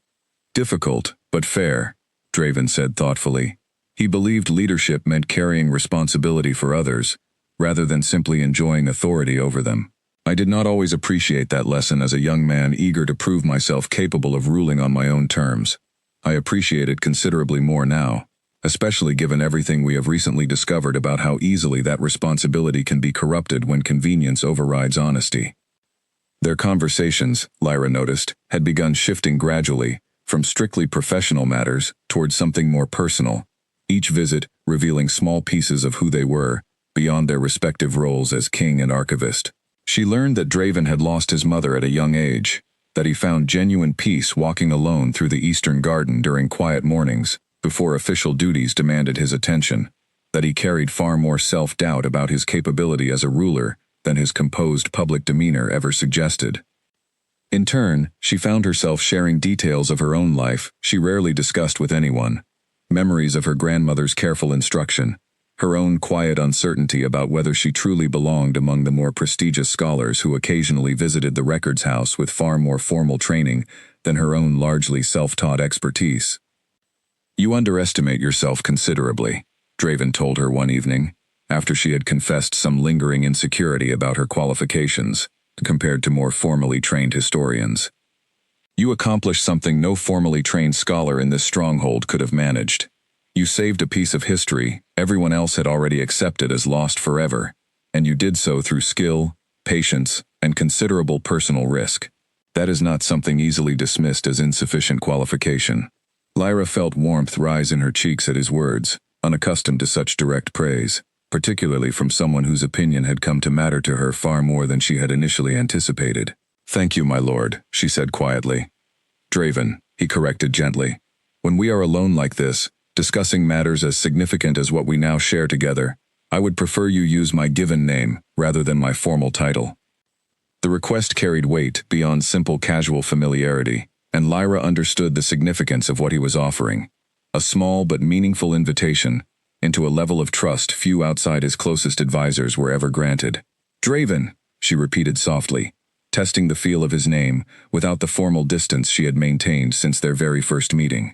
Speaker 1: "Difficult, but fair," Draven said thoughtfully. He believed leadership meant carrying responsibility for others, rather than simply enjoying authority over them. "I did not always appreciate that lesson as a young man eager to prove myself capable of ruling on my own terms. I appreciate it considerably more now, especially given everything we have recently discovered about how easily that responsibility can be corrupted when convenience overrides honesty." Their conversations, Lyra noticed, had begun shifting gradually, from strictly professional matters towards something more personal, each visit revealing small pieces of who they were, beyond their respective roles as king and archivist. She learned that Draven had lost his mother at a young age, that he found genuine peace walking alone through the Eastern Garden during quiet mornings, before official duties demanded his attention, that he carried far more self-doubt about his capability as a ruler than his composed public demeanor ever suggested. In turn, she found herself sharing details of her own life she rarely discussed with anyone, memories of her grandmother's careful instruction, her own quiet uncertainty about whether she truly belonged among the more prestigious scholars who occasionally visited the Records House with far more formal training than her own largely self-taught expertise. "You underestimate yourself considerably," Draven told her one evening, after she had confessed some lingering insecurity about her qualifications, compared to more formally trained historians. "You accomplished something no formally trained scholar in this stronghold could have managed. You saved a piece of history everyone else had already accepted as lost forever, and you did so through skill, patience, and considerable personal risk. That is not something easily dismissed as insufficient qualification." Lyra felt warmth rise in her cheeks at his words, unaccustomed to such direct praise, particularly from someone whose opinion had come to matter to her far more than she had initially anticipated. "Thank you, my lord," she said quietly. "Draven," he corrected gently. "When we are alone like this, discussing matters as significant as what we now share together, I would prefer you use my given name rather than my formal title." The request carried weight beyond simple casual familiarity, and Lyra understood the significance of what he was offering, a small but meaningful invitation into a level of trust few outside his closest advisors were ever granted. "Draven," she repeated softly, testing the feel of his name without the formal distance she had maintained since their very first meeting.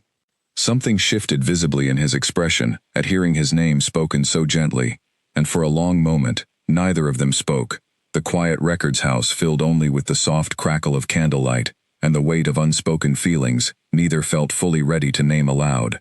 Speaker 1: Something shifted visibly in his expression at hearing his name spoken so gently, and for a long moment, neither of them spoke, The quiet records house filled only with the soft crackle of candlelight and the weight of unspoken feelings neither felt fully ready to name aloud.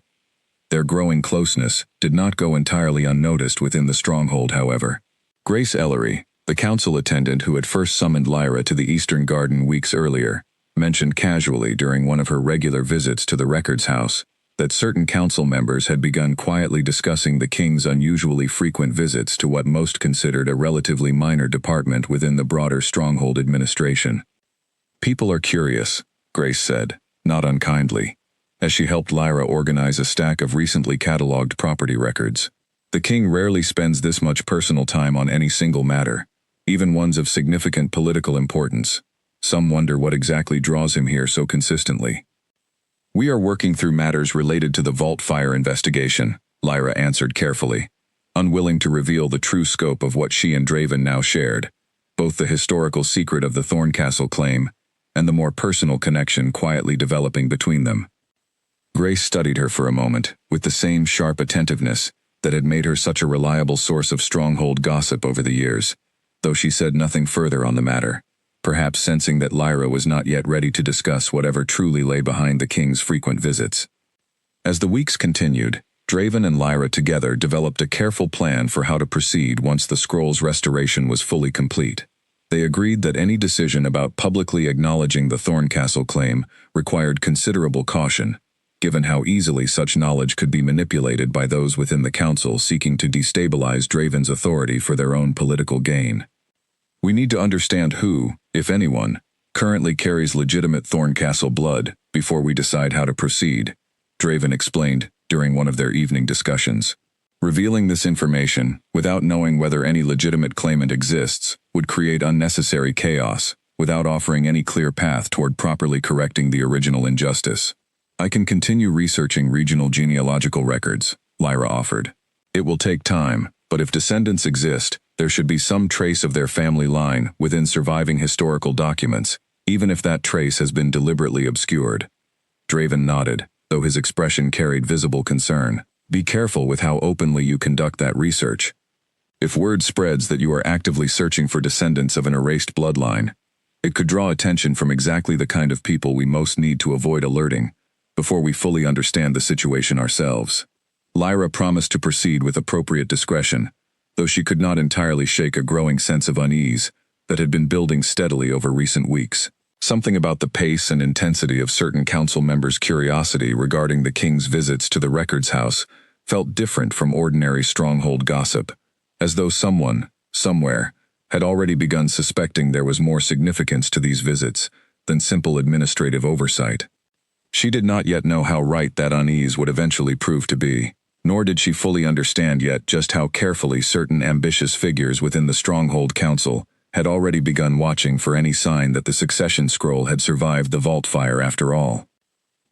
Speaker 1: Their growing closeness did not go entirely unnoticed within the stronghold, however. Grace Ellery, the council attendant who had first summoned Lyra to the Eastern Garden weeks earlier, mentioned casually during one of her regular visits to the records house that certain council members had begun quietly discussing the king's unusually frequent visits to what most considered a relatively minor department within the broader stronghold administration. "People are curious," Grace said, not unkindly, as she helped Lyra organize a stack of recently catalogued property records. "The king rarely spends this much personal time on any single matter, even ones of significant political importance. Some wonder what exactly draws him here so consistently." "We are working through matters related to the Vault Fire investigation," Lyra answered carefully, unwilling to reveal the true scope of what she and Draven now shared, both the historical secret of the Thorncastle claim and the more personal connection quietly developing between them. Grace studied her for a moment, with the same sharp attentiveness that had made her such a reliable source of stronghold gossip over the years, though she said nothing further on the matter, perhaps sensing that Lyra was not yet ready to discuss whatever truly lay behind the king's frequent visits. As the weeks continued, Draven and Lyra together developed a careful plan for how to proceed once the scroll's restoration was fully complete. They agreed that any decision about publicly acknowledging the Thorncastle claim required considerable caution, given how easily such knowledge could be manipulated by those within the council seeking to destabilize Draven's authority for their own political gain. "We need to understand who, if anyone, currently carries legitimate Thorncastle blood before we decide how to proceed," Draven explained during one of their evening discussions. "Revealing this information, without knowing whether any legitimate claimant exists, would create unnecessary chaos, without offering any clear path toward properly correcting the original injustice. I can continue researching regional genealogical records," Lyra offered. "It will take time, but if descendants exist, there should be some trace of their family line within surviving historical documents, even if that trace has been deliberately obscured." Draven nodded, though his expression carried visible concern. "Be careful with how openly you conduct that research. If word spreads that you are actively searching for descendants of an erased bloodline, it could draw attention from exactly the kind of people we most need to avoid alerting before we fully understand the situation ourselves." Lyra promised to proceed with appropriate discretion, though she could not entirely shake a growing sense of unease that had been building steadily over recent weeks. Something about the pace and intensity of certain council members' curiosity regarding the king's visits to the records house felt different from ordinary stronghold gossip, as though someone, somewhere, had already begun suspecting there was more significance to these visits than simple administrative oversight. She did not yet know how right that unease would eventually prove to be, nor did she fully understand yet just how carefully certain ambitious figures within the Stronghold Council had already begun watching for any sign that the succession scroll had survived the vault fire after all.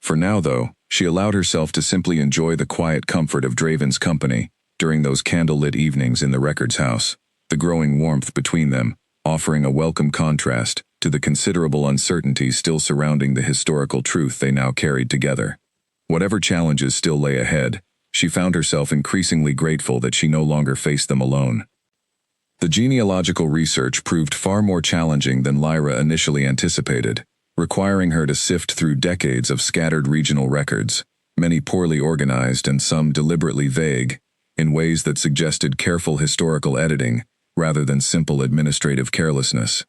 Speaker 1: For now, though, she allowed herself to simply enjoy the quiet comfort of Draven's company during those candlelit evenings in the records house, the growing warmth between them offering a welcome contrast to the considerable uncertainty still surrounding the historical truth they now carried together. Whatever challenges still lay ahead, she found herself increasingly grateful that she no longer faced them alone. The genealogical research proved far more challenging than Lyra initially anticipated, requiring her to sift through decades of scattered regional records, many poorly organized and some deliberately vague, in ways that suggested careful historical editing rather than simple administrative carelessness.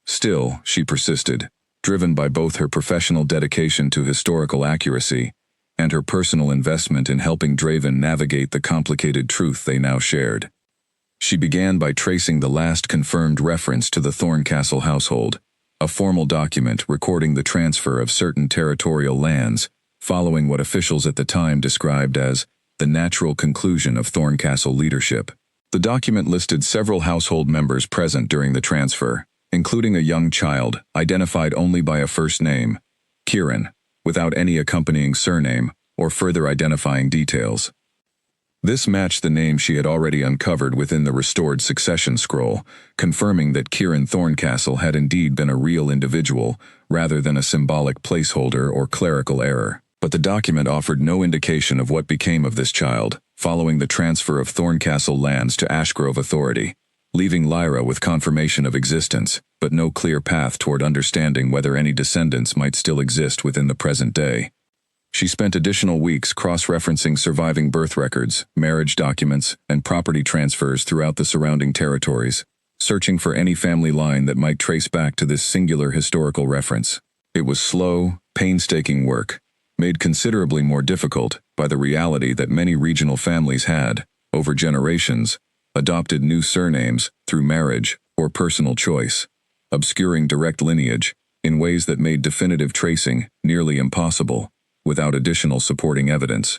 Speaker 1: Still, she persisted, driven by both her professional dedication to historical accuracy and her personal investment in helping Draven navigate the complicated truth they now shared. She began by tracing the last confirmed reference to the Thorncastle household, a formal document recording the transfer of certain territorial lands, following what officials at the time described as the natural conclusion of Thorncastle leadership. The document listed several household members present during the transfer, including a young child identified only by a first name, Kieran, without any accompanying surname or further identifying details. This matched the name she had already uncovered within the restored succession scroll, confirming that Kieran Thorncastle had indeed been a real individual rather than a symbolic placeholder or clerical error. But the document offered no indication of what became of this child following the transfer of Thorncastle lands to Ashgrove Authority, leaving Lyra with confirmation of existence, but no clear path toward understanding whether any descendants might still exist within the present day. She spent additional weeks cross-referencing surviving birth records, marriage documents, and property transfers throughout the surrounding territories, searching for any family line that might trace back to this singular historical reference. It was slow, painstaking work, made considerably more difficult by the reality that many regional families had, over generations, adopted new surnames through marriage or personal choice, obscuring direct lineage in ways that made definitive tracing nearly impossible without additional supporting evidence.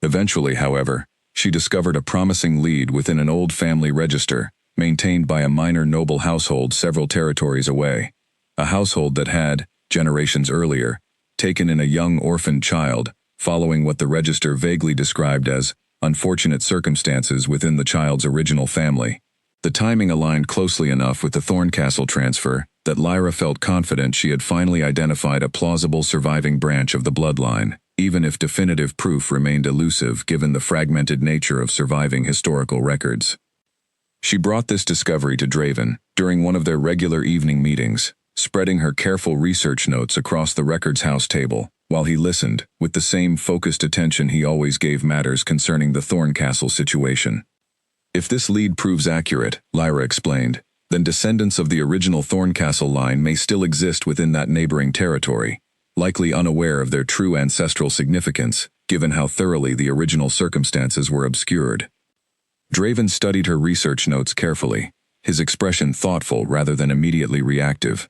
Speaker 1: Eventually, however, she discovered a promising lead within an old family register maintained by a minor noble household several territories away, a household that had, generations earlier, taken in a young orphaned child, following what the register vaguely described as unfortunate circumstances within the child's original family. The timing aligned closely enough with the Thorncastle transfer that Lyra felt confident she had finally identified a plausible surviving branch of the bloodline, even if definitive proof remained elusive given the fragmented nature of surviving historical records. She brought this discovery to Draven during one of their regular evening meetings, spreading her careful research notes across the records house table, while he listened with the same focused attention he always gave matters concerning the Thorncastle situation. If this lead proves accurate, Lyra explained, then descendants of the original Thorncastle line may still exist within that neighboring territory, likely unaware of their true ancestral significance, given how thoroughly the original circumstances were obscured. Draven studied her research notes carefully, his expression thoughtful rather than immediately reactive.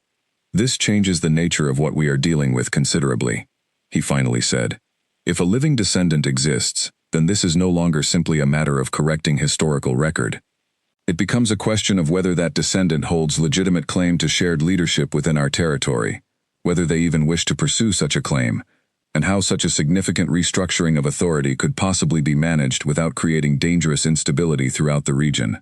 Speaker 1: "This changes the nature of what we are dealing with considerably," he finally said. "If a living descendant exists, then this is no longer simply a matter of correcting historical record. It becomes a question of whether that descendant holds legitimate claim to shared leadership within our territory, whether they even wish to pursue such a claim, and how such a significant restructuring of authority could possibly be managed without creating dangerous instability throughout the region."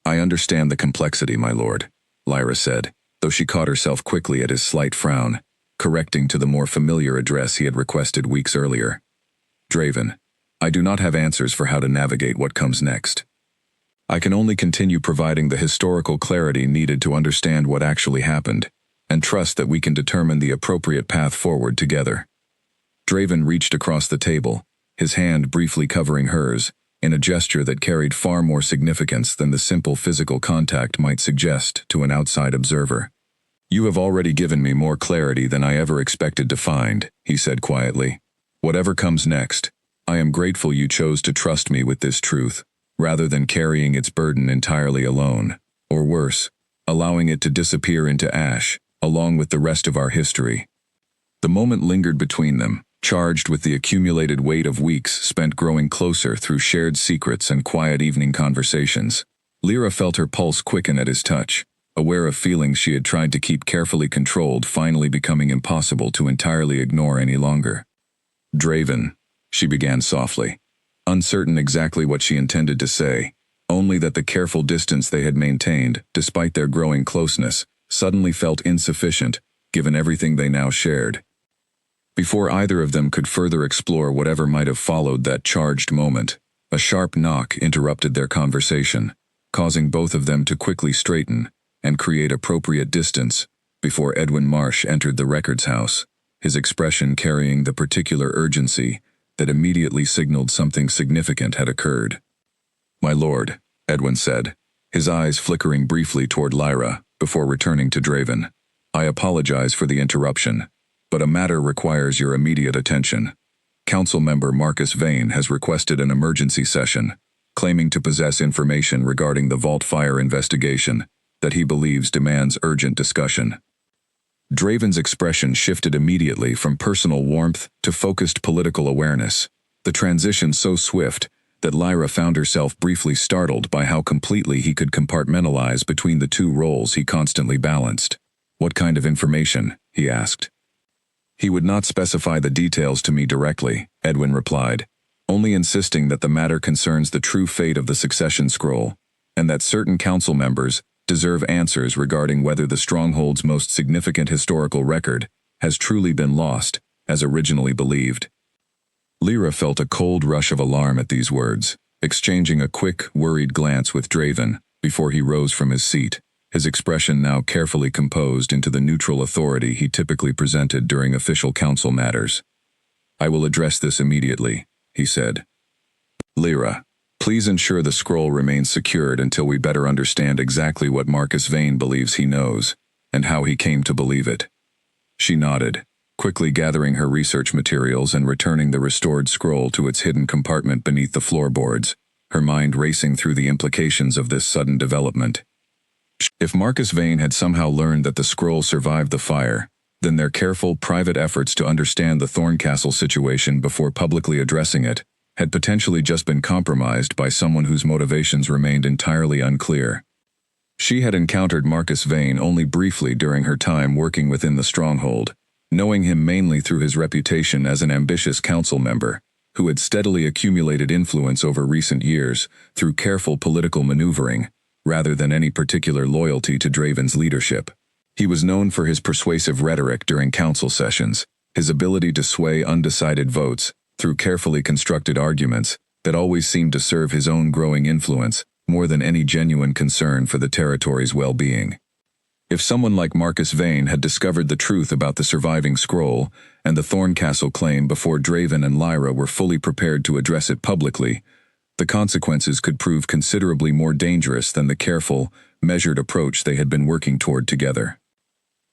Speaker 1: "I understand the complexity, my lord," Lyra said, though she caught herself quickly at his slight frown, correcting to the more familiar address he had requested weeks earlier. "Draven, I do not have answers for how to navigate what comes next. I can only continue providing the historical clarity needed to understand what actually happened, and trust that we can determine the appropriate path forward together." Draven reached across the table, his hand briefly covering hers, in a gesture that carried far more significance than the simple physical contact might suggest to an outside observer. "You have already given me more clarity than I ever expected to find," he said quietly. "Whatever comes next, I am grateful you chose to trust me with this truth, rather than carrying its burden entirely alone, or worse, allowing it to disappear into ash, along with the rest of our history." The moment lingered between them, charged with the accumulated weight of weeks spent growing closer through shared secrets and quiet evening conversations. Lyra felt her pulse quicken at his touch, aware of feelings she had tried to keep carefully controlled finally becoming impossible to entirely ignore any longer. "Draven," she began softly, uncertain exactly what she intended to say, only that the careful distance they had maintained, despite their growing closeness, suddenly felt insufficient, given everything they now shared. Before either of them could further explore whatever might have followed that charged moment, a sharp knock interrupted their conversation, causing both of them to quickly straighten and create appropriate distance before Edwin Marsh entered the records house, his expression carrying the particular urgency that immediately signaled something significant had occurred. "My lord," Edwin said, his eyes flickering briefly toward Lyra before returning to Draven. "I apologize for the interruption, but a matter requires your immediate attention. Council member Marcus Vane has requested an emergency session, claiming to possess information regarding the Vault Fire investigation that he believes demands urgent discussion." Draven's expression shifted immediately from personal warmth to focused political awareness, the transition so swift that Lyra found herself briefly startled by how completely he could compartmentalize between the two roles he constantly balanced. "What kind of information?" he asked. "He would not specify the details to me directly," Edwin replied, only insisting that the matter concerns the true fate of the succession scroll, and that certain council members deserve answers regarding whether the Stronghold's most significant historical record has truly been lost, as originally believed. Lyra felt a cold rush of alarm at these words, exchanging a quick, worried glance with Draven, before he rose from his seat, his expression now carefully composed into the neutral authority he typically presented during official council matters. "I will address this immediately," he said. "Lyra, please ensure the scroll remains secured until we better understand exactly what Marcus Vane believes he knows, and how he came to believe it." She nodded, quickly gathering her research materials and returning the restored scroll to its hidden compartment beneath the floorboards, her mind racing through the implications of this sudden development. If Marcus Vane had somehow learned that the scroll survived the fire, then their careful, private efforts to understand the Thorncastle situation before publicly addressing it had potentially just been compromised by someone whose motivations remained entirely unclear. She had encountered Marcus Vane only briefly during her time working within the stronghold, knowing him mainly through his reputation as an ambitious council member, who had steadily accumulated influence over recent years through careful political maneuvering, rather than any particular loyalty to Draven's leadership. He was known for his persuasive rhetoric during council sessions, his ability to sway undecided votes through carefully constructed arguments that always seemed to serve his own growing influence more than any genuine concern for the territory's well-being. If someone like Marcus Vane had discovered the truth about the surviving scroll and the Thorncastle claim before Draven and Lyra were fully prepared to address it publicly, the consequences could prove considerably more dangerous than the careful, measured approach they had been working toward together.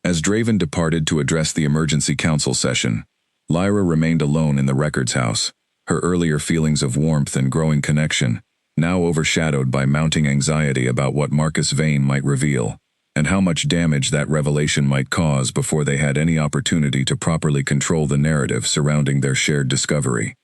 Speaker 1: As Draven departed to address the emergency council session, Lyra remained alone in the records house, her earlier feelings of warmth and growing connection now overshadowed by mounting anxiety about what Marcus Vane might reveal, and how much damage that revelation might cause before they had any opportunity to properly control the narrative surrounding their shared discovery.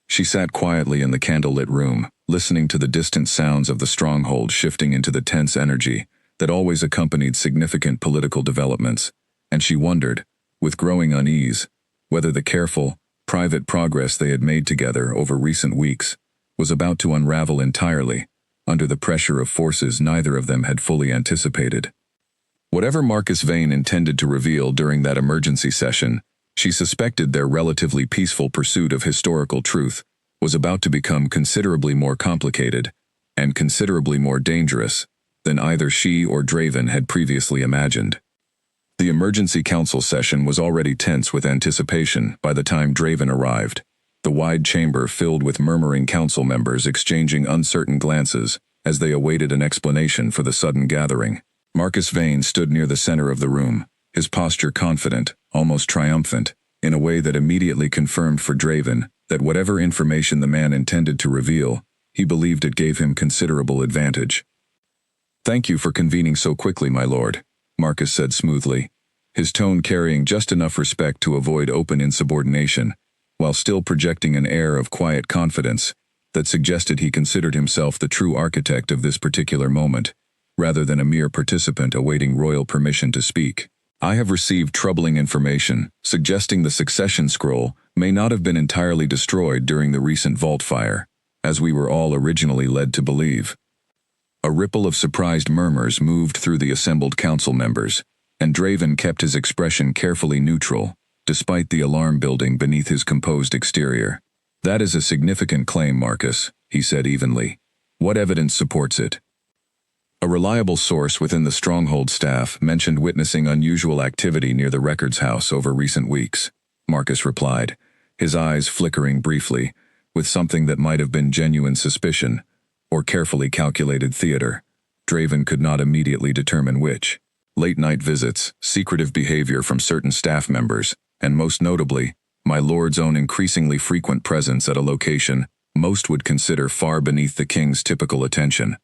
Speaker 1: She sat quietly in the candlelit room, listening to the distant sounds of the stronghold shifting into the tense energy that always accompanied significant political developments, and she wondered, with growing unease, whether the careful, private progress they had made together over recent weeks was about to unravel entirely, under the pressure of forces neither of them had fully anticipated. Whatever Marcus Vane intended to reveal during that emergency session, she suspected their relatively peaceful pursuit of historical truth was about to become considerably more complicated and considerably more dangerous than either she or Draven had previously imagined. The emergency council session was already tense with anticipation by the time Draven arrived, the wide chamber filled with murmuring council members exchanging uncertain glances as they awaited an explanation for the sudden gathering. Marcus Vane stood near the center of the room, his posture confident, almost triumphant, in a way that immediately confirmed for Draven that whatever information the man intended to reveal, he believed it gave him considerable advantage. "Thank you for convening so quickly, my lord," Marcus said smoothly, his tone carrying just enough respect to avoid open insubordination, while still projecting an air of quiet confidence that suggested he considered himself the true architect of this particular moment, rather than a mere participant awaiting royal permission to speak. "I have received troubling information suggesting the succession scroll may not have been entirely destroyed during the recent vault fire, as we were all originally led to believe." A ripple of surprised murmurs moved through the assembled council members, and Draven kept his expression carefully neutral, despite the alarm building beneath his composed exterior. "That is a significant claim, Marcus," he said evenly. "What evidence supports it?" A reliable source within the Stronghold staff mentioned witnessing unusual activity near the records house over recent weeks, Marcus replied, his eyes flickering briefly, with something that might have been genuine suspicion, or carefully calculated theater. Draven could not immediately determine which. Late-night visits, secretive behavior from certain staff members, and most notably, my lord's own increasingly frequent presence at a location most would consider far beneath the king's typical attention.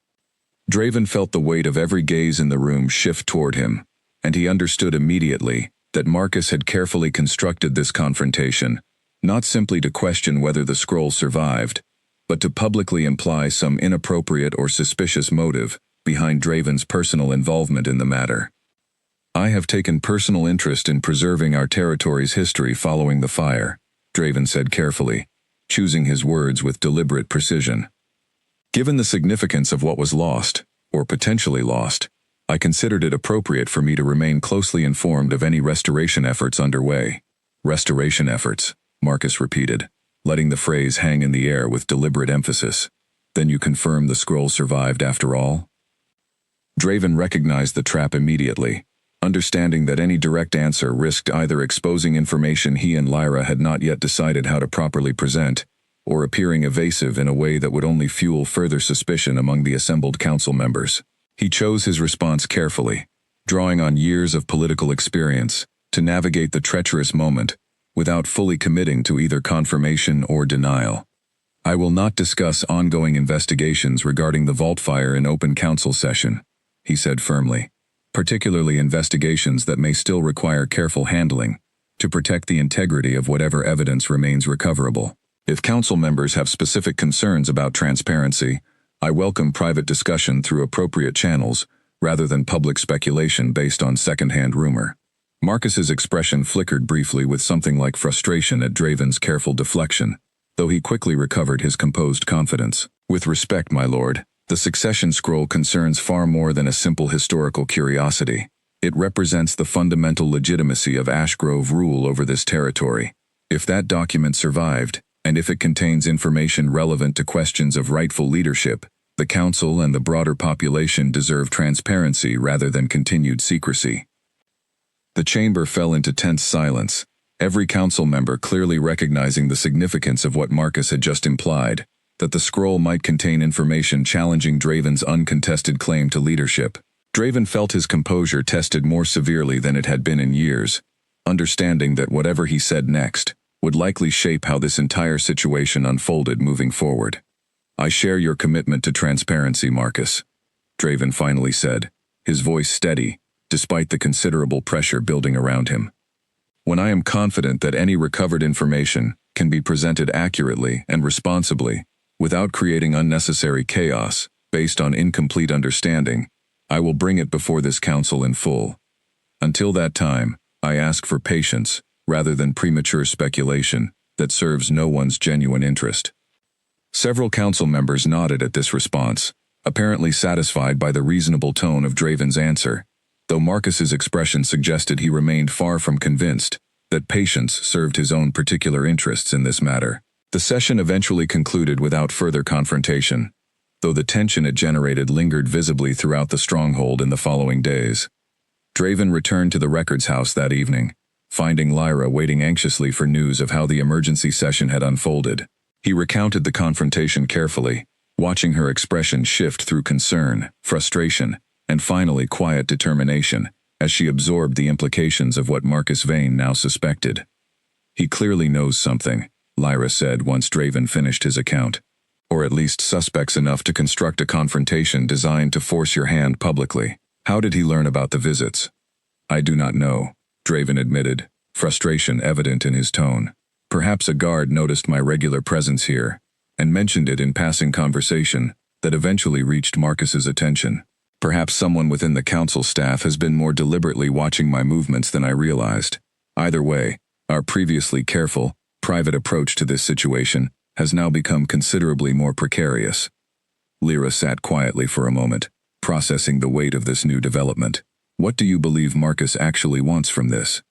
Speaker 1: Draven felt the weight of every gaze in the room shift toward him, and he understood immediately that Marcus had carefully constructed this confrontation, not simply to question whether the scroll survived, but to publicly imply some inappropriate or suspicious motive behind Draven's personal involvement in the matter. "I have taken personal interest in preserving our territory's history following the fire," Draven said carefully, choosing his words with deliberate precision. "Given the significance of what was lost, or potentially lost, I considered it appropriate for me to remain closely informed of any restoration efforts underway." "Restoration efforts," Marcus repeated, letting the phrase hang in the air with deliberate emphasis. "Then you confirm the scroll survived after all?" Draven recognized the trap immediately, understanding that any direct answer risked either exposing information he and Lyra had not yet decided how to properly present, or appearing evasive in a way that would only fuel further suspicion among the assembled council members. He chose his response carefully, drawing on years of political experience to navigate the treacherous moment without fully committing to either confirmation or denial. I will not discuss ongoing investigations regarding the vault fire in open council session, he said firmly, particularly investigations that may still require careful handling to protect the integrity of whatever evidence remains recoverable. If council members have specific concerns about transparency, I welcome private discussion through appropriate channels rather than public speculation based on secondhand rumor. Marcus's expression flickered briefly with something like frustration at Draven's careful deflection, though he quickly recovered his composed confidence. With respect, my lord, the succession scroll concerns far more than a simple historical curiosity. It represents the fundamental legitimacy of Ashgrove rule over this territory. If that document survived, and if it contains information relevant to questions of rightful leadership, the council and the broader population deserve transparency rather than continued secrecy. The chamber fell into tense silence, every council member clearly recognizing the significance of what Marcus had just implied, that the scroll might contain information challenging Draven's uncontested claim to leadership. Draven felt his composure tested more severely than it had been in years, understanding that whatever he said next would likely shape how this entire situation unfolded moving forward. I share your commitment to transparency, Marcus, Draven finally said, his voice steady, despite the considerable pressure building around him. When I am confident that any recovered information can be presented accurately and responsibly, without creating unnecessary chaos based on incomplete understanding, I will bring it before this council in full. Until that time, I ask for patience, rather than premature speculation that serves no one's genuine interest. Several council members nodded at this response, apparently satisfied by the reasonable tone of Draven's answer, though Marcus's expression suggested he remained far from convinced that patience served his own particular interests in this matter. The session eventually concluded without further confrontation, though the tension it generated lingered visibly throughout the stronghold in the following days. Draven returned to the records house that evening, finding Lyra waiting anxiously for news of how the emergency session had unfolded. He recounted the confrontation carefully, watching her expression shift through concern, frustration, and finally quiet determination as she absorbed the implications of what Marcus Vane now suspected. He clearly knows something, Lyra said once Draven finished his account, or at least suspects enough to construct a confrontation designed to force your hand publicly. How did he learn about the visits? I do not know, Draven admitted, frustration evident in his tone. Perhaps a guard noticed my regular presence here, and mentioned it in passing conversation that eventually reached Marcus's attention. Perhaps someone within the council staff has been more deliberately watching my movements than I realized. Either way, our previously careful, private approach to this situation has now become considerably more precarious. Lyra sat quietly for a moment, processing the weight of this new development. What do you believe Marcus actually wants from this?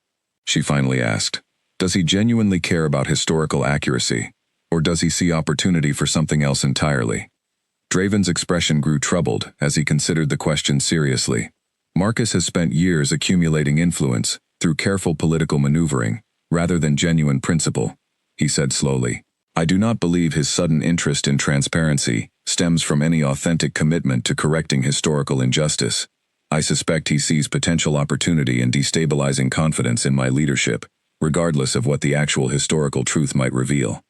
Speaker 1: She finally asked. Does he genuinely care about historical accuracy, or does he see opportunity for something else entirely? Draven's expression grew troubled as he considered the question seriously. Marcus has spent years accumulating influence through careful political maneuvering, rather than genuine principle, he said slowly. I do not believe his sudden interest in transparency stems from any authentic commitment to correcting historical injustice. I suspect he sees potential opportunity in destabilizing confidence in my leadership, regardless of what the actual historical truth might reveal.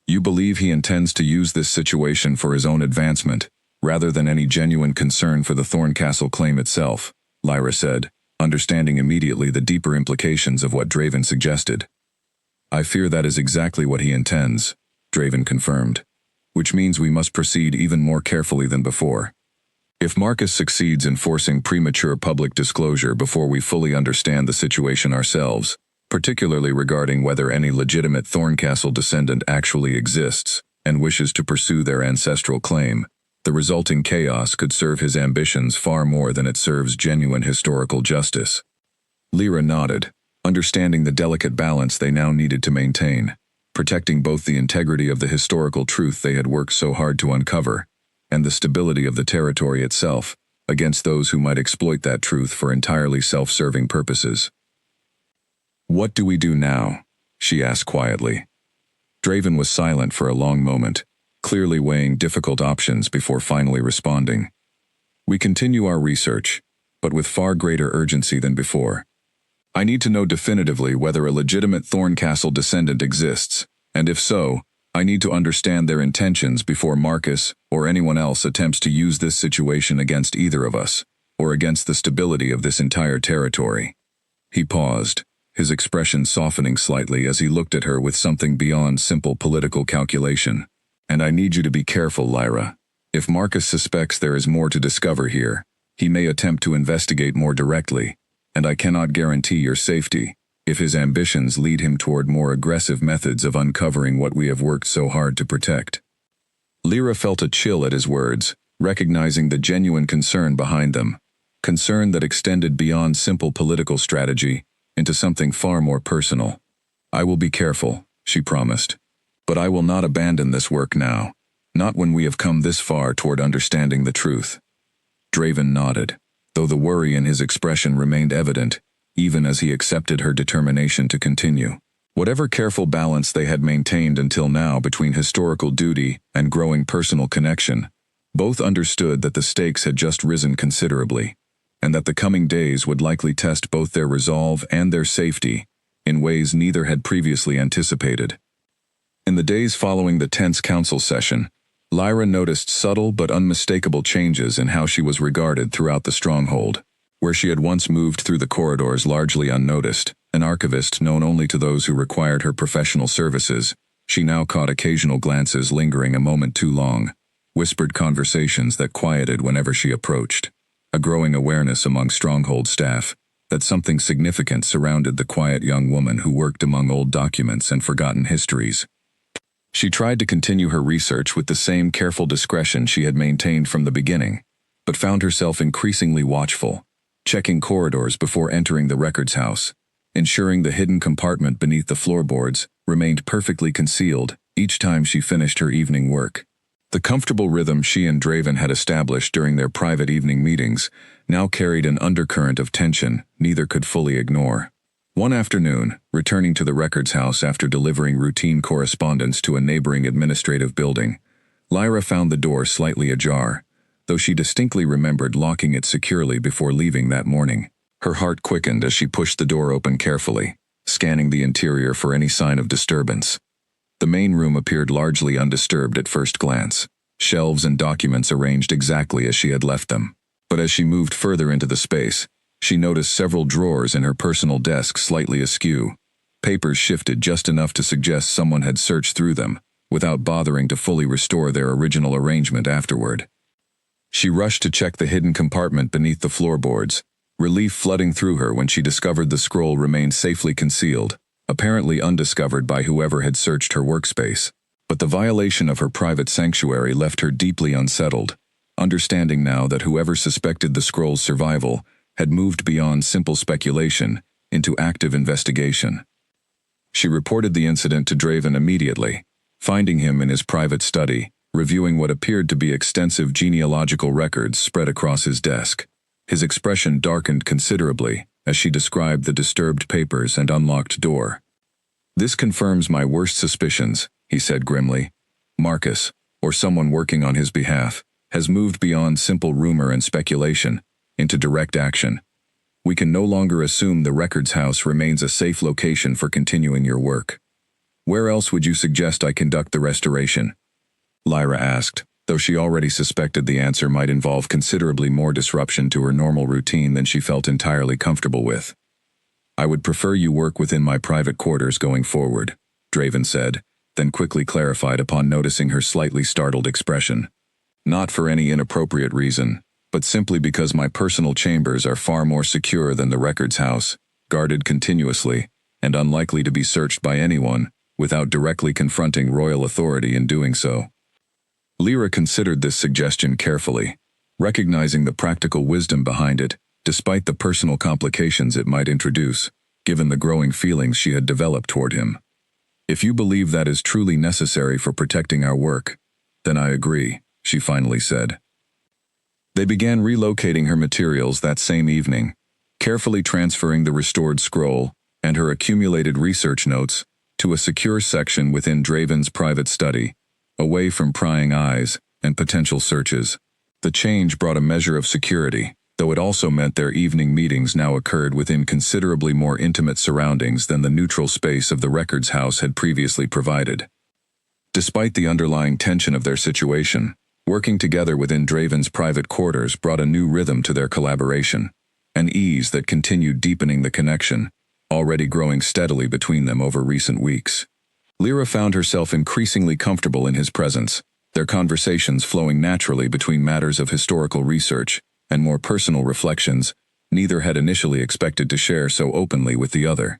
Speaker 1: You believe he intends to use this situation for his own advancement, rather than any genuine concern for the Thorncastle claim itself, Lyra said, understanding immediately the deeper implications of what Draven suggested. I fear that is exactly what he intends, Draven confirmed, which means we must proceed even more carefully than before. If Marcus succeeds in forcing premature public disclosure before we fully understand the situation ourselves, particularly regarding whether any legitimate Thorncastle descendant actually exists and wishes to pursue their ancestral claim, the resulting chaos could serve his ambitions far more than it serves genuine historical justice. Lyra nodded, understanding the delicate balance they now needed to maintain, protecting both the integrity of the historical truth they had worked so hard to uncover and the stability of the territory itself. against those who might exploit that truth for entirely self-serving purposes. "What do we do now?" she asked quietly. Draven was silent for a long moment, clearly weighing difficult options before finally responding. "We continue our research, but with far greater urgency than before. I need to know definitively whether a legitimate Thorncastle descendant exists, and if so, I need to understand their intentions before Marcus or anyone else attempts to use this situation against either of us, or against the stability of this entire territory." He paused, his expression softening slightly as he looked at her with something beyond simple political calculation. "And I need you to be careful, Lyra. If Marcus suspects there is more to discover here, he may attempt to investigate more directly, and I cannot guarantee your safety if his ambitions lead him toward more aggressive methods of uncovering what we have worked so hard to protect." Lyra felt a chill at his words, recognizing the genuine concern behind them, concern that extended beyond simple political strategy into something far more personal. "I will be careful," she promised. "But I will not abandon this work now, not when we have come this far toward understanding the truth." Draven nodded, though the worry in his expression remained evident, even as he accepted her determination to continue. Whatever careful balance they had maintained until now between historical duty and growing personal connection, both understood that the stakes had just risen considerably, and that the coming days would likely test both their resolve and their safety in ways neither had previously anticipated. In the days following the tense council session, Lyra noticed subtle but unmistakable changes in how she was regarded throughout the stronghold. Where she had once moved through the corridors largely unnoticed, an archivist known only to those who required her professional services, she now caught occasional glances lingering a moment too long, whispered conversations that quieted whenever she approached, a growing awareness among stronghold staff that something significant surrounded the quiet young woman who worked among old documents and forgotten histories. She tried to continue her research with the same careful discretion she had maintained from the beginning, but found herself increasingly watchful, checking corridors before entering the records house, ensuring the hidden compartment beneath the floorboards remained perfectly concealed each time she finished her evening work. The comfortable rhythm she and Draven had established during their private evening meetings now carried an undercurrent of tension neither could fully ignore. One afternoon, returning to the records house after delivering routine correspondence to a neighboring administrative building, Lyra found the door slightly ajar, though she distinctly remembered locking it securely before leaving that morning. Her heart quickened as she pushed the door open carefully, scanning the interior for any sign of disturbance. The main room appeared largely undisturbed at first glance, shelves and documents arranged exactly as she had left them. But as she moved further into the space, she noticed several drawers in her personal desk slightly askew. Papers shifted just enough to suggest someone had searched through them, without bothering to fully restore their original arrangement afterward. She rushed to check the hidden compartment beneath the floorboards, relief flooding through her when she discovered the scroll remained safely concealed, apparently undiscovered by whoever had searched her workspace. But the violation of her private sanctuary left her deeply unsettled, understanding now that whoever suspected the scroll's survival had moved beyond simple speculation into active investigation. She reported the incident to Draven immediately, finding him in his private study, reviewing what appeared to be extensive genealogical records spread across his desk. His expression darkened considerably as she described the disturbed papers and unlocked door. "This confirms my worst suspicions," he said grimly. "Marcus, or someone working on his behalf, has moved beyond simple rumor and speculation into direct action. We can no longer assume the records house remains a safe location for continuing your work. Where else would you suggest I conduct the restoration?" Lyra asked, though she already suspected the answer might involve considerably more disruption to her normal routine than she felt entirely comfortable with. "I would prefer you work within my private quarters going forward," Draven said, then quickly clarified upon noticing her slightly startled expression. "Not for any inappropriate reason, but simply because my personal chambers are far more secure than the records house, guarded continuously, and unlikely to be searched by anyone without directly confronting royal authority in doing so." Lyra considered this suggestion carefully, recognizing the practical wisdom behind it, despite the personal complications it might introduce, given the growing feelings she had developed toward him. "If you believe that is truly necessary for protecting our work, then I agree," she finally said. They began relocating her materials that same evening, carefully transferring the restored scroll and her accumulated research notes to a secure section within Draven's private study, away from prying eyes and potential searches. The change brought a measure of security, though it also meant their evening meetings now occurred within considerably more intimate surroundings than the neutral space of the records house had previously provided. Despite the underlying tension of their situation, working together within Draven's private quarters brought a new rhythm to their collaboration, an ease that continued deepening the connection, already growing steadily between them over recent weeks. Lyra found herself increasingly comfortable in his presence, their conversations flowing naturally between matters of historical research and more personal reflections neither had initially expected to share so openly with the other.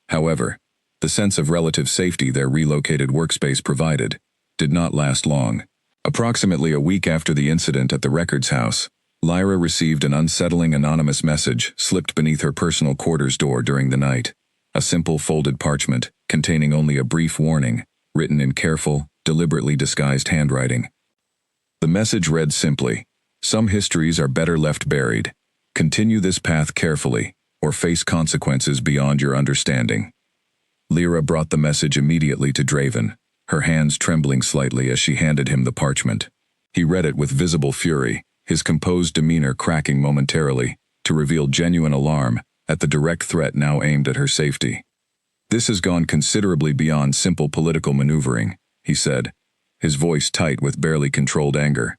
Speaker 1: However, the sense of relative safety their relocated workspace provided did not last long. Approximately a week after the incident at the records house, Lyra received an unsettling anonymous message slipped beneath her personal quarters door during the night. A simple folded parchment containing only a brief warning, written in careful, deliberately disguised handwriting. The message read simply, "Some histories are better left buried. Continue this path carefully, or face consequences beyond your understanding." Lyra brought the message immediately to Draven, her hands trembling slightly as she handed him the parchment. He read it with visible fury, his composed demeanor cracking momentarily to reveal genuine alarm at the direct threat now aimed at her safety. "This has gone considerably beyond simple political maneuvering," he said, his voice tight with barely controlled anger.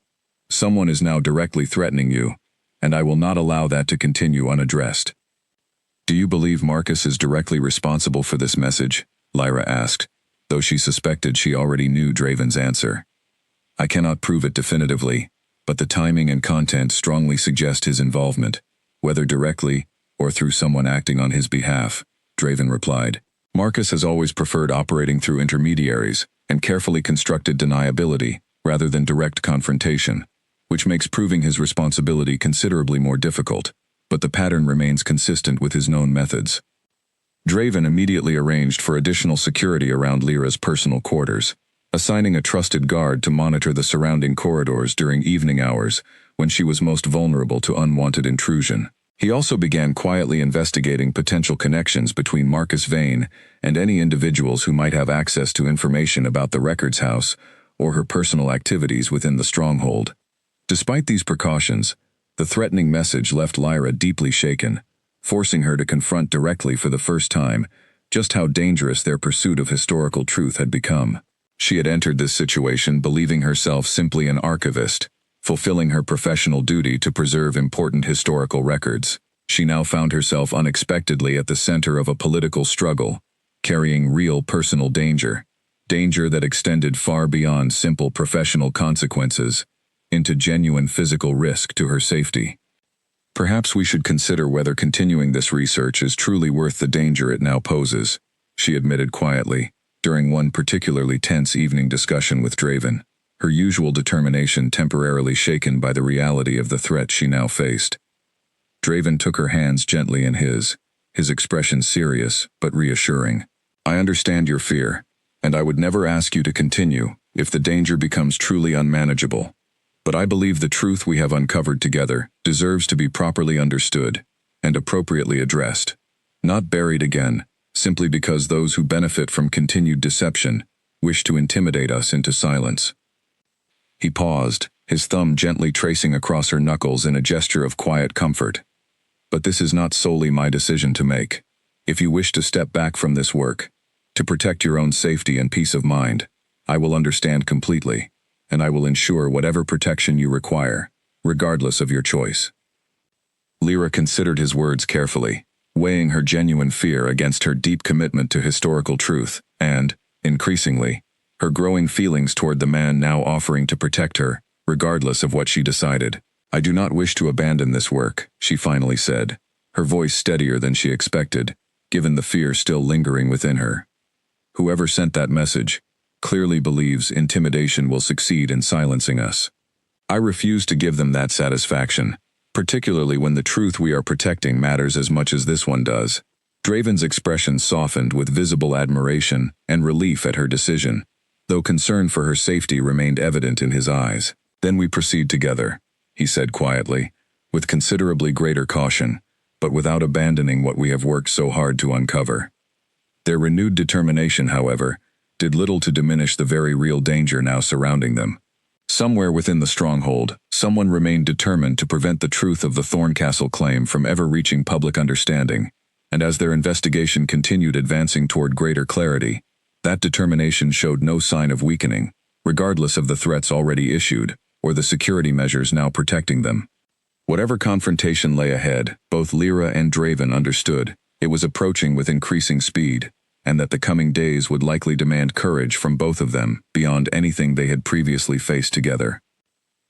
Speaker 1: "Someone is now directly threatening you, and I will not allow that to continue unaddressed." "Do you believe Marcus is directly responsible for this message?" Lyra asked, though she suspected she already knew Draven's answer. "I cannot prove it definitively, but the timing and content strongly suggest his involvement, whether directly or through someone acting on his behalf," Draven replied. "Marcus has always preferred operating through intermediaries and carefully constructed deniability rather than direct confrontation, which makes proving his responsibility considerably more difficult, but the pattern remains consistent with his known methods." Draven immediately arranged for additional security around Lyra's personal quarters, assigning a trusted guard to monitor the surrounding corridors during evening hours when she was most vulnerable to unwanted intrusion. He also began quietly investigating potential connections between Marcus Vane and any individuals who might have access to information about the records house or her personal activities within the stronghold. Despite these precautions, the threatening message left Lyra deeply shaken, forcing her to confront directly for the first time just how dangerous their pursuit of historical truth had become. She had entered this situation believing herself simply an archivist, fulfilling her professional duty to preserve important historical records. She now found herself unexpectedly at the center of a political struggle, carrying real personal danger that extended far beyond simple professional consequences into genuine physical risk to her safety. "Perhaps we should consider whether continuing this research is truly worth the danger it now poses," she admitted quietly, during one particularly tense evening discussion with Draven, her usual determination temporarily shaken by the reality of the threat she now faced. Draven took her hands gently in his expression serious but reassuring. "I understand your fear, and I would never ask you to continue if the danger becomes truly unmanageable. But I believe the truth we have uncovered together deserves to be properly understood and appropriately addressed, not buried again, simply because those who benefit from continued deception wish to intimidate us into silence." He paused, his thumb gently tracing across her knuckles in a gesture of quiet comfort. "But this is not solely my decision to make. If you wish to step back from this work, to protect your own safety and peace of mind, I will understand completely, and I will ensure whatever protection you require, regardless of your choice." Lyra considered his words carefully, weighing her genuine fear against her deep commitment to historical truth, and, increasingly, her growing feelings toward the man now offering to protect her, regardless of what she decided. "I do not wish to abandon this work," she finally said, her voice steadier than she expected, given the fear still lingering within her. "Whoever sent that message clearly believes intimidation will succeed in silencing us. I refuse to give them that satisfaction, particularly when the truth we are protecting matters as much as this one does." Draven's expression softened with visible admiration and relief at her decision, though concern for her safety remained evident in his eyes. "Then we proceed together," he said quietly, with considerably greater caution, but without abandoning what we have worked so hard to uncover. Their renewed determination, however, did little to diminish the very real danger now surrounding them. Somewhere within the stronghold, someone remained determined to prevent the truth of the Thorncastle claim from ever reaching public understanding, and as their investigation continued advancing toward greater clarity, that determination showed no sign of weakening, regardless of the threats already issued, or the security measures now protecting them. Whatever confrontation lay ahead, both Lyra and Draven understood it was approaching with increasing speed, and that the coming days would likely demand courage from both of them beyond anything they had previously faced together.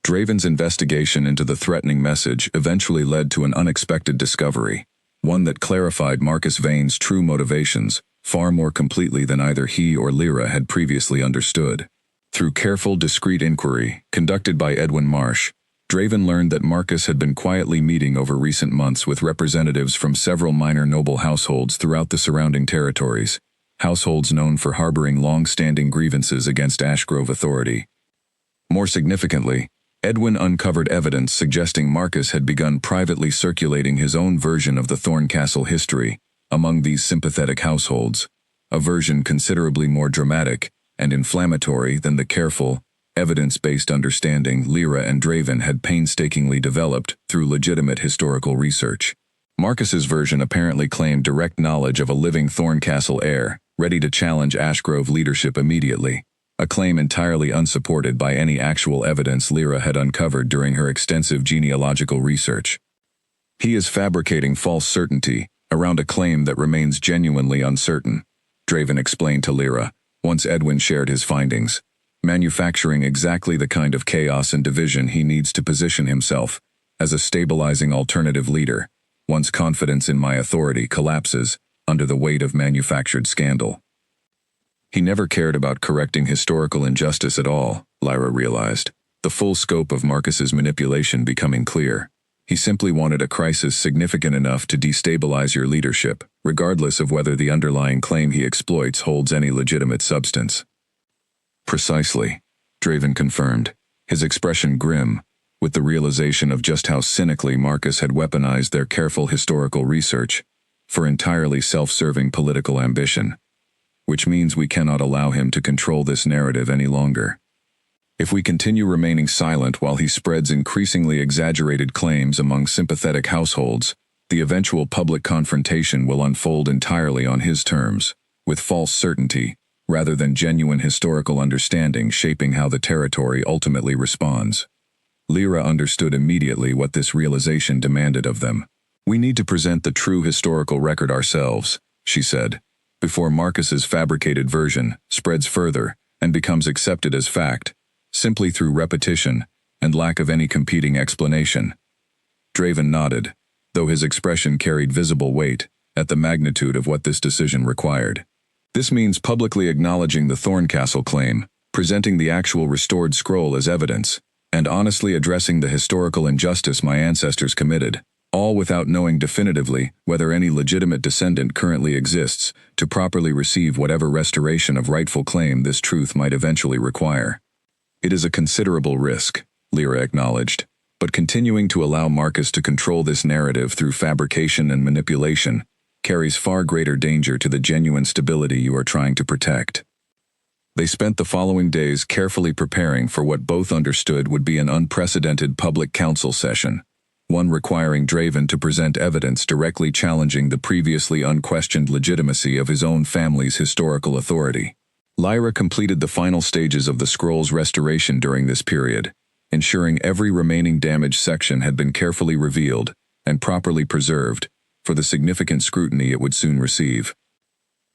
Speaker 1: Draven's investigation into the threatening message eventually led to an unexpected discovery, one that clarified Marcus Vane's true motivations far more completely than either he or Lyra had previously understood. Through careful, discreet inquiry conducted by Edwin Marsh, Draven learned that Marcus had been quietly meeting over recent months with representatives from several minor noble households throughout the surrounding territories, households known for harboring long-standing grievances against Ashgrove authority. More significantly, Edwin uncovered evidence suggesting Marcus had begun privately circulating his own version of the Thorncastle history among these sympathetic households, a version considerably more dramatic and inflammatory than the careful, evidence-based understanding Lyra and Draven had painstakingly developed through legitimate historical research. Marcus's version apparently claimed direct knowledge of a living Thorncastle heir, ready to challenge Ashgrove leadership immediately, a claim entirely unsupported by any actual evidence Lyra had uncovered during her extensive genealogical research. He is fabricating false certainty around a claim that remains genuinely uncertain, Draven explained to Lyra, once Edwin shared his findings, manufacturing exactly the kind of chaos and division he needs to position himself as a stabilizing alternative leader, once confidence in my authority collapses under the weight of manufactured scandal. He never cared about correcting historical injustice at all, Lyra realized, the full scope of Marcus's manipulation becoming clear. He simply wanted a crisis significant enough to destabilize your leadership, regardless of whether the underlying claim he exploits holds any legitimate substance. Precisely, Draven confirmed, his expression grim, with the realization of just how cynically Marcus had weaponized their careful historical research for entirely self-serving political ambition, which means we cannot allow him to control this narrative any longer. If we continue remaining silent while he spreads increasingly exaggerated claims among sympathetic households, the eventual public confrontation will unfold entirely on his terms, with false certainty, rather than genuine historical understanding shaping how the territory ultimately responds. Lyra understood immediately what this realization demanded of them. We need to present the true historical record ourselves, she said, before Marcus's fabricated version spreads further and becomes accepted as fact, simply through repetition and lack of any competing explanation. Draven nodded, though his expression carried visible weight at the magnitude of what this decision required. This means publicly acknowledging the Thorncastle claim, presenting the actual restored scroll as evidence, and honestly addressing the historical injustice my ancestors committed, all without knowing definitively whether any legitimate descendant currently exists to properly receive whatever restoration of rightful claim this truth might eventually require. It is a considerable risk, Lyra acknowledged, but continuing to allow Marcus to control this narrative through fabrication and manipulation carries far greater danger to the genuine stability you are trying to protect. They spent the following days carefully preparing for what both understood would be an unprecedented public council session, one requiring Draven to present evidence directly challenging the previously unquestioned legitimacy of his own family's historical authority. Lyra completed the final stages of the scroll's restoration during this period, ensuring every remaining damaged section had been carefully revealed and properly preserved for the significant scrutiny it would soon receive.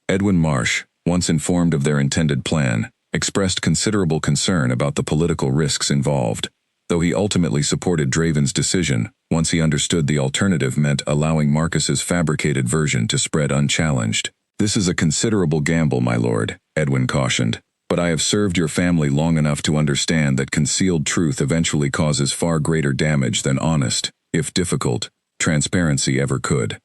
Speaker 1: Edwin Marsh, once informed of their intended plan, expressed considerable concern about the political risks involved, though he ultimately supported Draven's decision once he understood the alternative meant allowing Marcus's fabricated version to spread unchallenged. "This is a considerable gamble, my lord," Edwin cautioned, "but I have served your family long enough to understand that concealed truth eventually causes far greater damage than honest, if difficult, transparency ever could."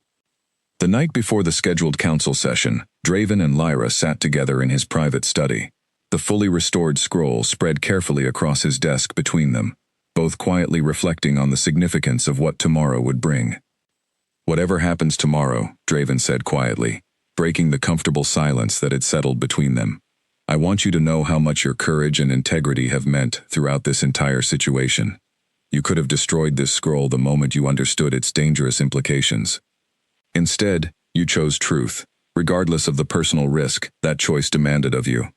Speaker 1: The night before the scheduled council session, Draven and Lyra sat together in his private study, the fully restored scroll spread carefully across his desk between them, both quietly reflecting on the significance of what tomorrow would bring. "Whatever happens tomorrow," Draven said quietly, breaking the comfortable silence that had settled between them, "I want you to know how much your courage and integrity have meant throughout this entire situation. You could have destroyed this scroll the moment you understood its dangerous implications. Instead, you chose truth, regardless of the personal risk that choice demanded of you.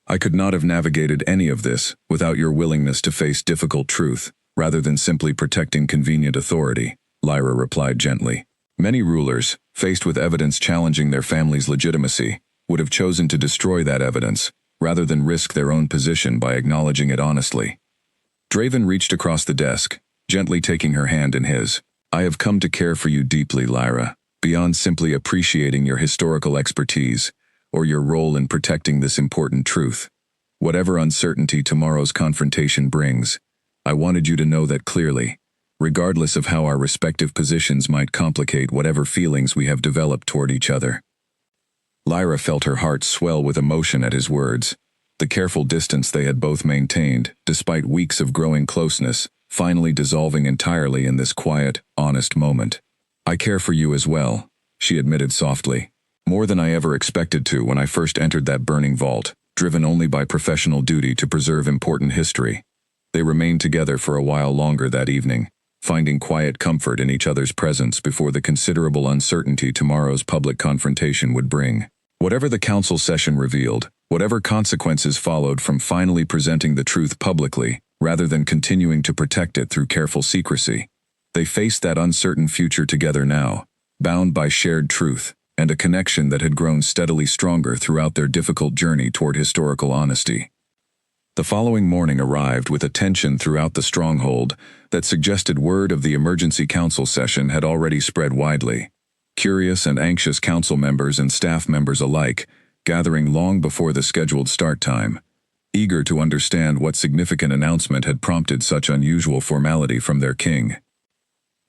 Speaker 1: I could not have navigated any of this without your willingness to face difficult truth, rather than simply protecting convenient authority," Lyra replied gently. "Many rulers, faced with evidence challenging their family's legitimacy, would have chosen to destroy that evidence, rather than risk their own position by acknowledging it honestly." Draven reached across the desk, gently taking her hand in his. "I have come to care for you deeply, Lyra, beyond simply appreciating your historical expertise, or your role in protecting this important truth. Whatever uncertainty tomorrow's confrontation brings, I wanted you to know that clearly, regardless of how our respective positions might complicate whatever feelings we have developed toward each other." Lyra felt her heart swell with emotion at his words. The careful distance they had both maintained, despite weeks of growing closeness, finally dissolving entirely in this quiet, honest moment. "I care for you as well," she admitted softly. "More than I ever expected to when I first entered that burning vault, driven only by professional duty to preserve important history." They remained together for a while longer that evening, finding quiet comfort in each other's presence before the considerable uncertainty tomorrow's public confrontation would bring. Whatever the council session revealed, whatever consequences followed from finally presenting the truth publicly, rather than continuing to protect it through careful secrecy, they faced that uncertain future together now, bound by shared truth, and a connection that had grown steadily stronger throughout their difficult journey toward historical honesty. The following morning arrived with a tension throughout the stronghold that suggested word of the emergency council session had already spread widely. Curious and anxious council members and staff members alike, gathering long before the scheduled start time, eager to understand what significant announcement had prompted such unusual formality from their king.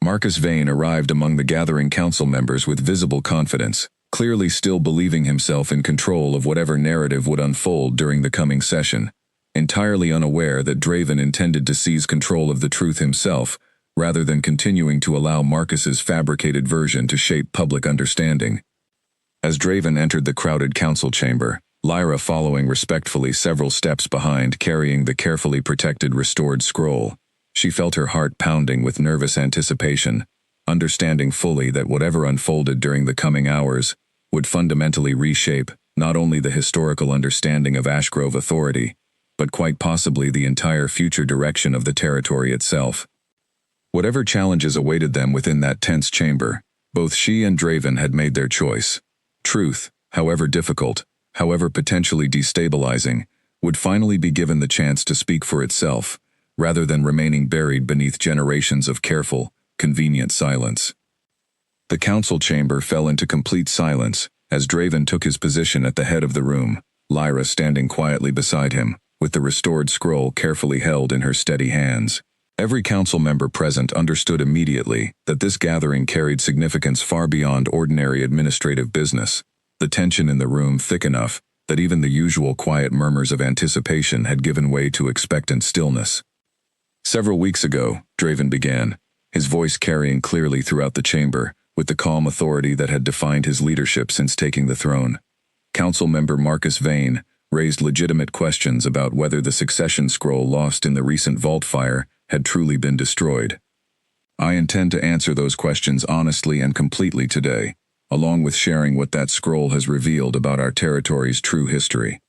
Speaker 1: Marcus Vane arrived among the gathering council members with visible confidence, clearly still believing himself in control of whatever narrative would unfold during the coming session, entirely unaware that Draven intended to seize control of the truth himself, rather than continuing to allow Marcus's fabricated version to shape public understanding. As Draven entered the crowded council chamber, Lyra following respectfully several steps behind, carrying the carefully protected restored scroll, she felt her heart pounding with nervous anticipation, understanding fully that whatever unfolded during the coming hours would fundamentally reshape not only the historical understanding of Ashgrove authority, but quite possibly the entire future direction of the territory itself. Whatever challenges awaited them within that tense chamber, both she and Draven had made their choice. Truth, however difficult, however potentially destabilizing, would finally be given the chance to speak for itself, rather than remaining buried beneath generations of careful, convenient silence. The council chamber fell into complete silence as Draven took his position at the head of the room, Lyra standing quietly beside him, with the restored scroll carefully held in her steady hands. Every council member present understood immediately that this gathering carried significance far beyond ordinary administrative business, the tension in the room thick enough that even the usual quiet murmurs of anticipation had given way to expectant stillness. "Several weeks ago," Draven began, his voice carrying clearly throughout the chamber, with the calm authority that had defined his leadership since taking the throne. Council member Marcus Vane raised legitimate questions about whether the succession scroll lost in the recent vault fire had truly been destroyed. "I intend to answer those questions honestly and completely today, along with sharing what that scroll has revealed about our territory's true history."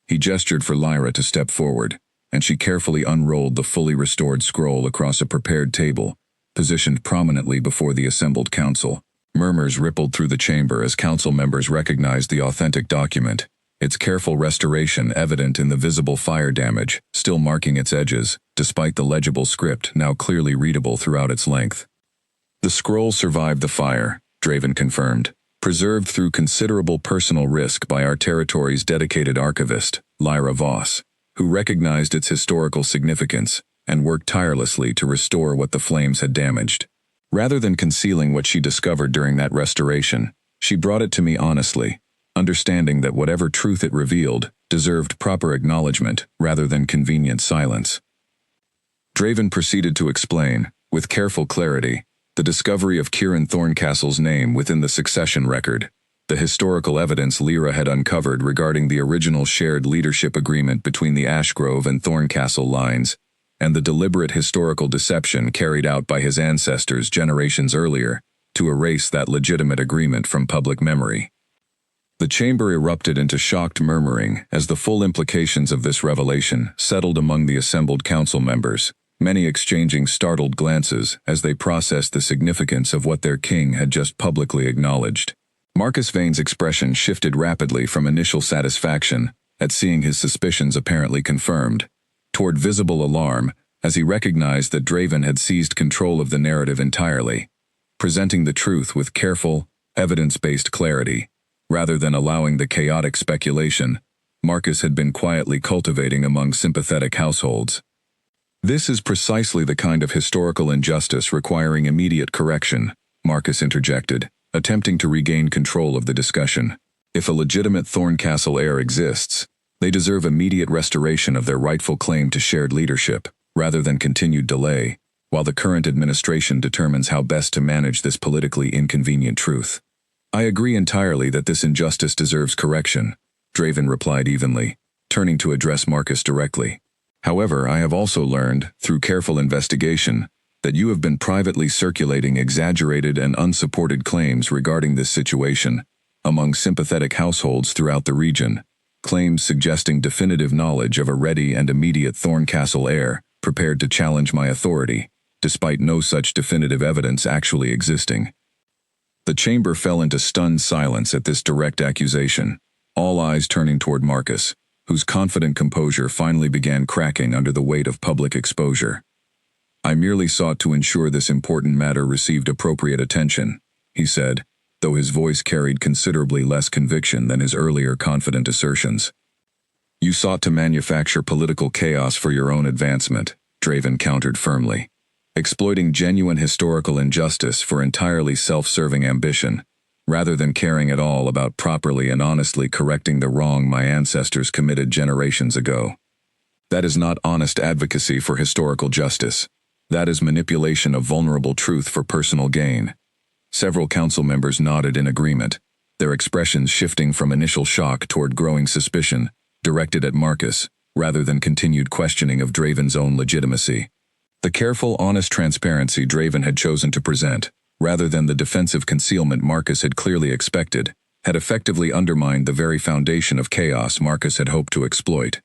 Speaker 1: He gestured for Lyra to step forward, and she carefully unrolled the fully restored scroll across a prepared table, positioned prominently before the assembled council. Murmurs rippled through the chamber as council members recognized the authentic document, its careful restoration evident in the visible fire damage still marking its edges, despite the legible script now clearly readable throughout its length. "The scroll survived the fire," Draven confirmed, "preserved through considerable personal risk by our territory's dedicated archivist, Lyra Voss, who recognized its historical significance and worked tirelessly to restore what the flames had damaged. Rather than concealing what she discovered during that restoration, she brought it to me honestly, understanding that whatever truth it revealed deserved proper acknowledgement rather than convenient silence." Draven proceeded to explain, with careful clarity, the discovery of Kieran Thorncastle's name within the succession record, the historical evidence Lyra had uncovered regarding the original shared leadership agreement between the Ashgrove and Thorncastle lines, and the deliberate historical deception carried out by his ancestors generations earlier to erase that legitimate agreement from public memory. The chamber erupted into shocked murmuring as the full implications of this revelation settled among the assembled council members, many exchanging startled glances as they processed the significance of what their king had just publicly acknowledged. Marcus Vane's expression shifted rapidly from initial satisfaction at seeing his suspicions apparently confirmed, toward visible alarm as he recognized that Draven had seized control of the narrative entirely, presenting the truth with careful, evidence-based clarity, rather than allowing the chaotic speculation Marcus had been quietly cultivating among sympathetic households. This is precisely the kind of historical injustice requiring immediate correction, Marcus interjected, attempting to regain control of the discussion. If a legitimate Thorncastle heir exists, they deserve immediate restoration of their rightful claim to shared leadership, rather than continued delay, while the current administration determines how best to manage this politically inconvenient truth. I agree entirely that this injustice deserves correction, Draven replied evenly, turning to address Marcus directly. However, I have also learned, through careful investigation, that you have been privately circulating exaggerated and unsupported claims regarding this situation among sympathetic households throughout the region, claims suggesting definitive knowledge of a ready and immediate Thorncastle heir prepared to challenge my authority, despite no such definitive evidence actually existing. The chamber fell into stunned silence at this direct accusation, all eyes turning toward Marcus, whose confident composure finally began cracking under the weight of public exposure. I merely sought to ensure this important matter received appropriate attention, he said, though his voice carried considerably less conviction than his earlier confident assertions. You sought to manufacture political chaos for your own advancement, Draven countered firmly, exploiting genuine historical injustice for entirely self-serving ambition, rather than caring at all about properly and honestly correcting the wrong my ancestors committed generations ago. That is not honest advocacy for historical justice. That is manipulation of vulnerable truth for personal gain. Several council members nodded in agreement, their expressions shifting from initial shock toward growing suspicion, directed at Marcus, rather than continued questioning of Draven's own legitimacy. The careful, honest transparency Draven had chosen to present, rather than the defensive concealment Marcus had clearly expected, had effectively undermined the very foundation of chaos Marcus had hoped to exploit.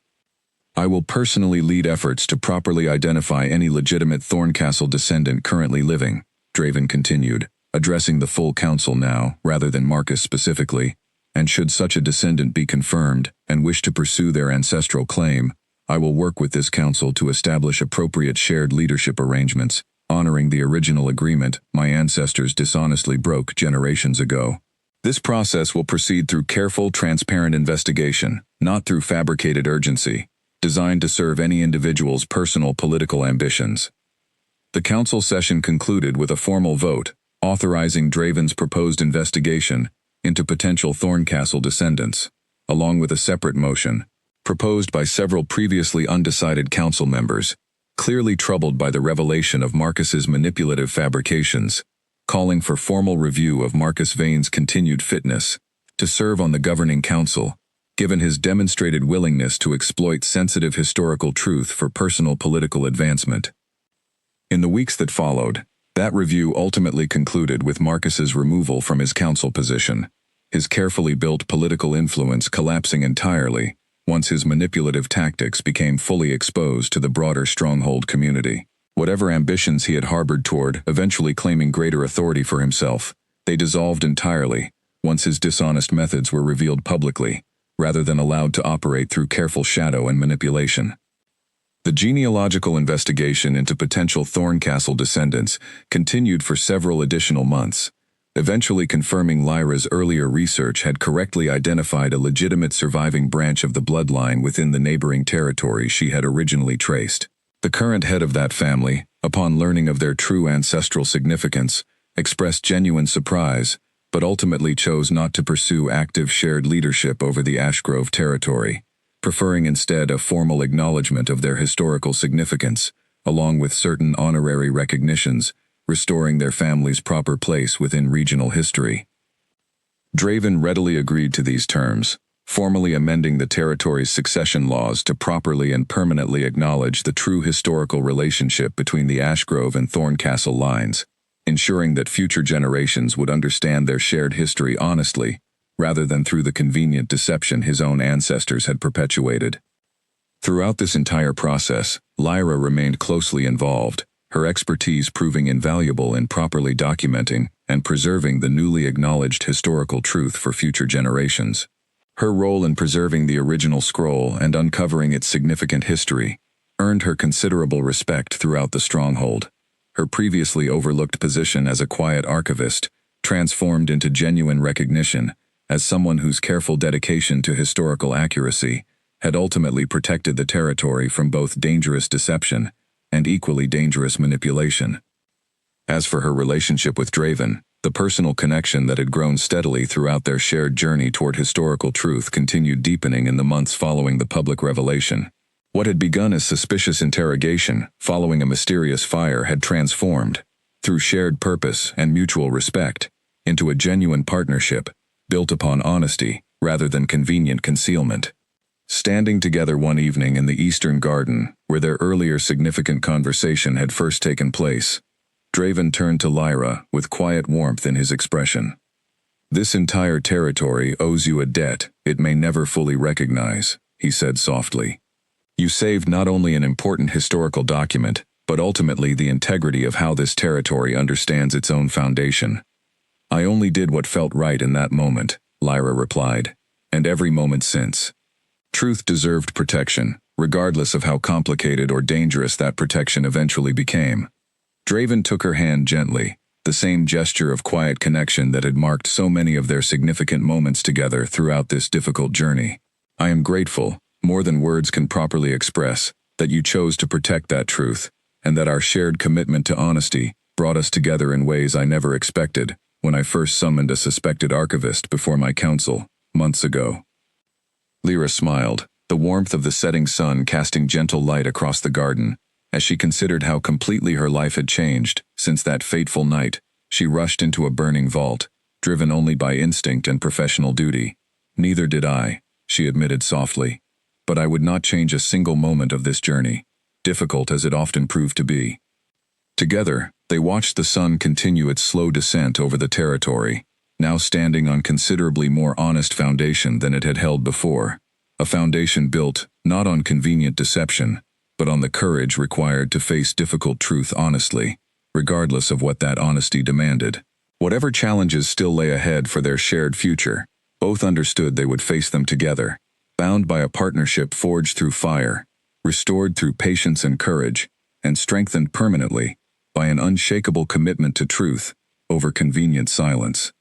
Speaker 1: I will personally lead efforts to properly identify any legitimate Thorncastle descendant currently living, Draven continued, addressing the full council now, rather than Marcus specifically, and should such a descendant be confirmed and wish to pursue their ancestral claim, I will work with this council to establish appropriate shared leadership arrangements, honoring the original agreement my ancestors dishonestly broke generations ago. This process will proceed through careful, transparent investigation, not through fabricated urgency, designed to serve any individual's personal political ambitions. The council session concluded with a formal vote, authorizing Draven's proposed investigation into potential Thorncastle descendants, along with a separate motion, proposed by several previously undecided council members, clearly troubled by the revelation of Marcus's manipulative fabrications, calling for formal review of Marcus Vane's continued fitness to serve on the governing council, given his demonstrated willingness to exploit sensitive historical truth for personal political advancement. In the weeks that followed, that review ultimately concluded with Marcus's removal from his council position, his carefully built political influence collapsing entirely once his manipulative tactics became fully exposed to the broader Stronghold community. Whatever ambitions he had harbored toward eventually claiming greater authority for himself, they dissolved entirely once his dishonest methods were revealed publicly, rather than allowed to operate through careful shadow and manipulation. The genealogical investigation into potential Thorncastle descendants continued for several additional months, eventually confirming Lyra's earlier research had correctly identified a legitimate surviving branch of the bloodline within the neighboring territory she had originally traced. The current head of that family, upon learning of their true ancestral significance, expressed genuine surprise, but ultimately chose not to pursue active shared leadership over the Ashgrove territory, preferring instead a formal acknowledgement of their historical significance, along with certain honorary recognitions, restoring their family's proper place within regional history. Draven readily agreed to these terms, formally amending the territory's succession laws to properly and permanently acknowledge the true historical relationship between the Ashgrove and Thorncastle lines, ensuring that future generations would understand their shared history honestly, rather than through the convenient deception his own ancestors had perpetuated. Throughout this entire process, Lyra remained closely involved, her expertise proving invaluable in properly documenting and preserving the newly acknowledged historical truth for future generations. Her role in preserving the original scroll and uncovering its significant history earned her considerable respect throughout the stronghold. Her previously overlooked position as a quiet archivist transformed into genuine recognition as someone whose careful dedication to historical accuracy had ultimately protected the territory from both dangerous deception and equally dangerous manipulation. As for her relationship with Draven, the personal connection that had grown steadily throughout their shared journey toward historical truth continued deepening in the months following the public revelation. What had begun as suspicious interrogation following a mysterious fire had transformed, through shared purpose and mutual respect, into a genuine partnership built upon honesty rather than convenient concealment. Standing together one evening in the Eastern Garden, where their earlier significant conversation had first taken place, Draven turned to Lyra with quiet warmth in his expression. "This entire territory owes you a debt it may never fully recognize," he said softly. "You saved not only an important historical document, but ultimately the integrity of how this territory understands its own foundation." "I only did what felt right in that moment," Lyra replied, "and every moment since." Truth deserved protection, regardless of how complicated or dangerous that protection eventually became. Draven took her hand gently, the same gesture of quiet connection that had marked so many of their significant moments together throughout this difficult journey. "I am grateful, more than words can properly express, that you chose to protect that truth, and that our shared commitment to honesty brought us together in ways I never expected when I first summoned a suspected archivist before my council, months ago." Lyra smiled, the warmth of the setting sun casting gentle light across the garden. As she considered how completely her life had changed since that fateful night, she rushed into a burning vault, driven only by instinct and professional duty. "Neither did I," she admitted softly. "But I would not change a single moment of this journey, difficult as it often proved to be." Together, they watched the sun continue its slow descent over the territory, now standing on considerably more honest foundation than it had held before, a foundation built not on convenient deception, but on the courage required to face difficult truth honestly, regardless of what that honesty demanded. Whatever challenges still lay ahead for their shared future, both understood they would face them together, bound by a partnership forged through fire, restored through patience and courage, and strengthened permanently by an unshakable commitment to truth over convenient silence.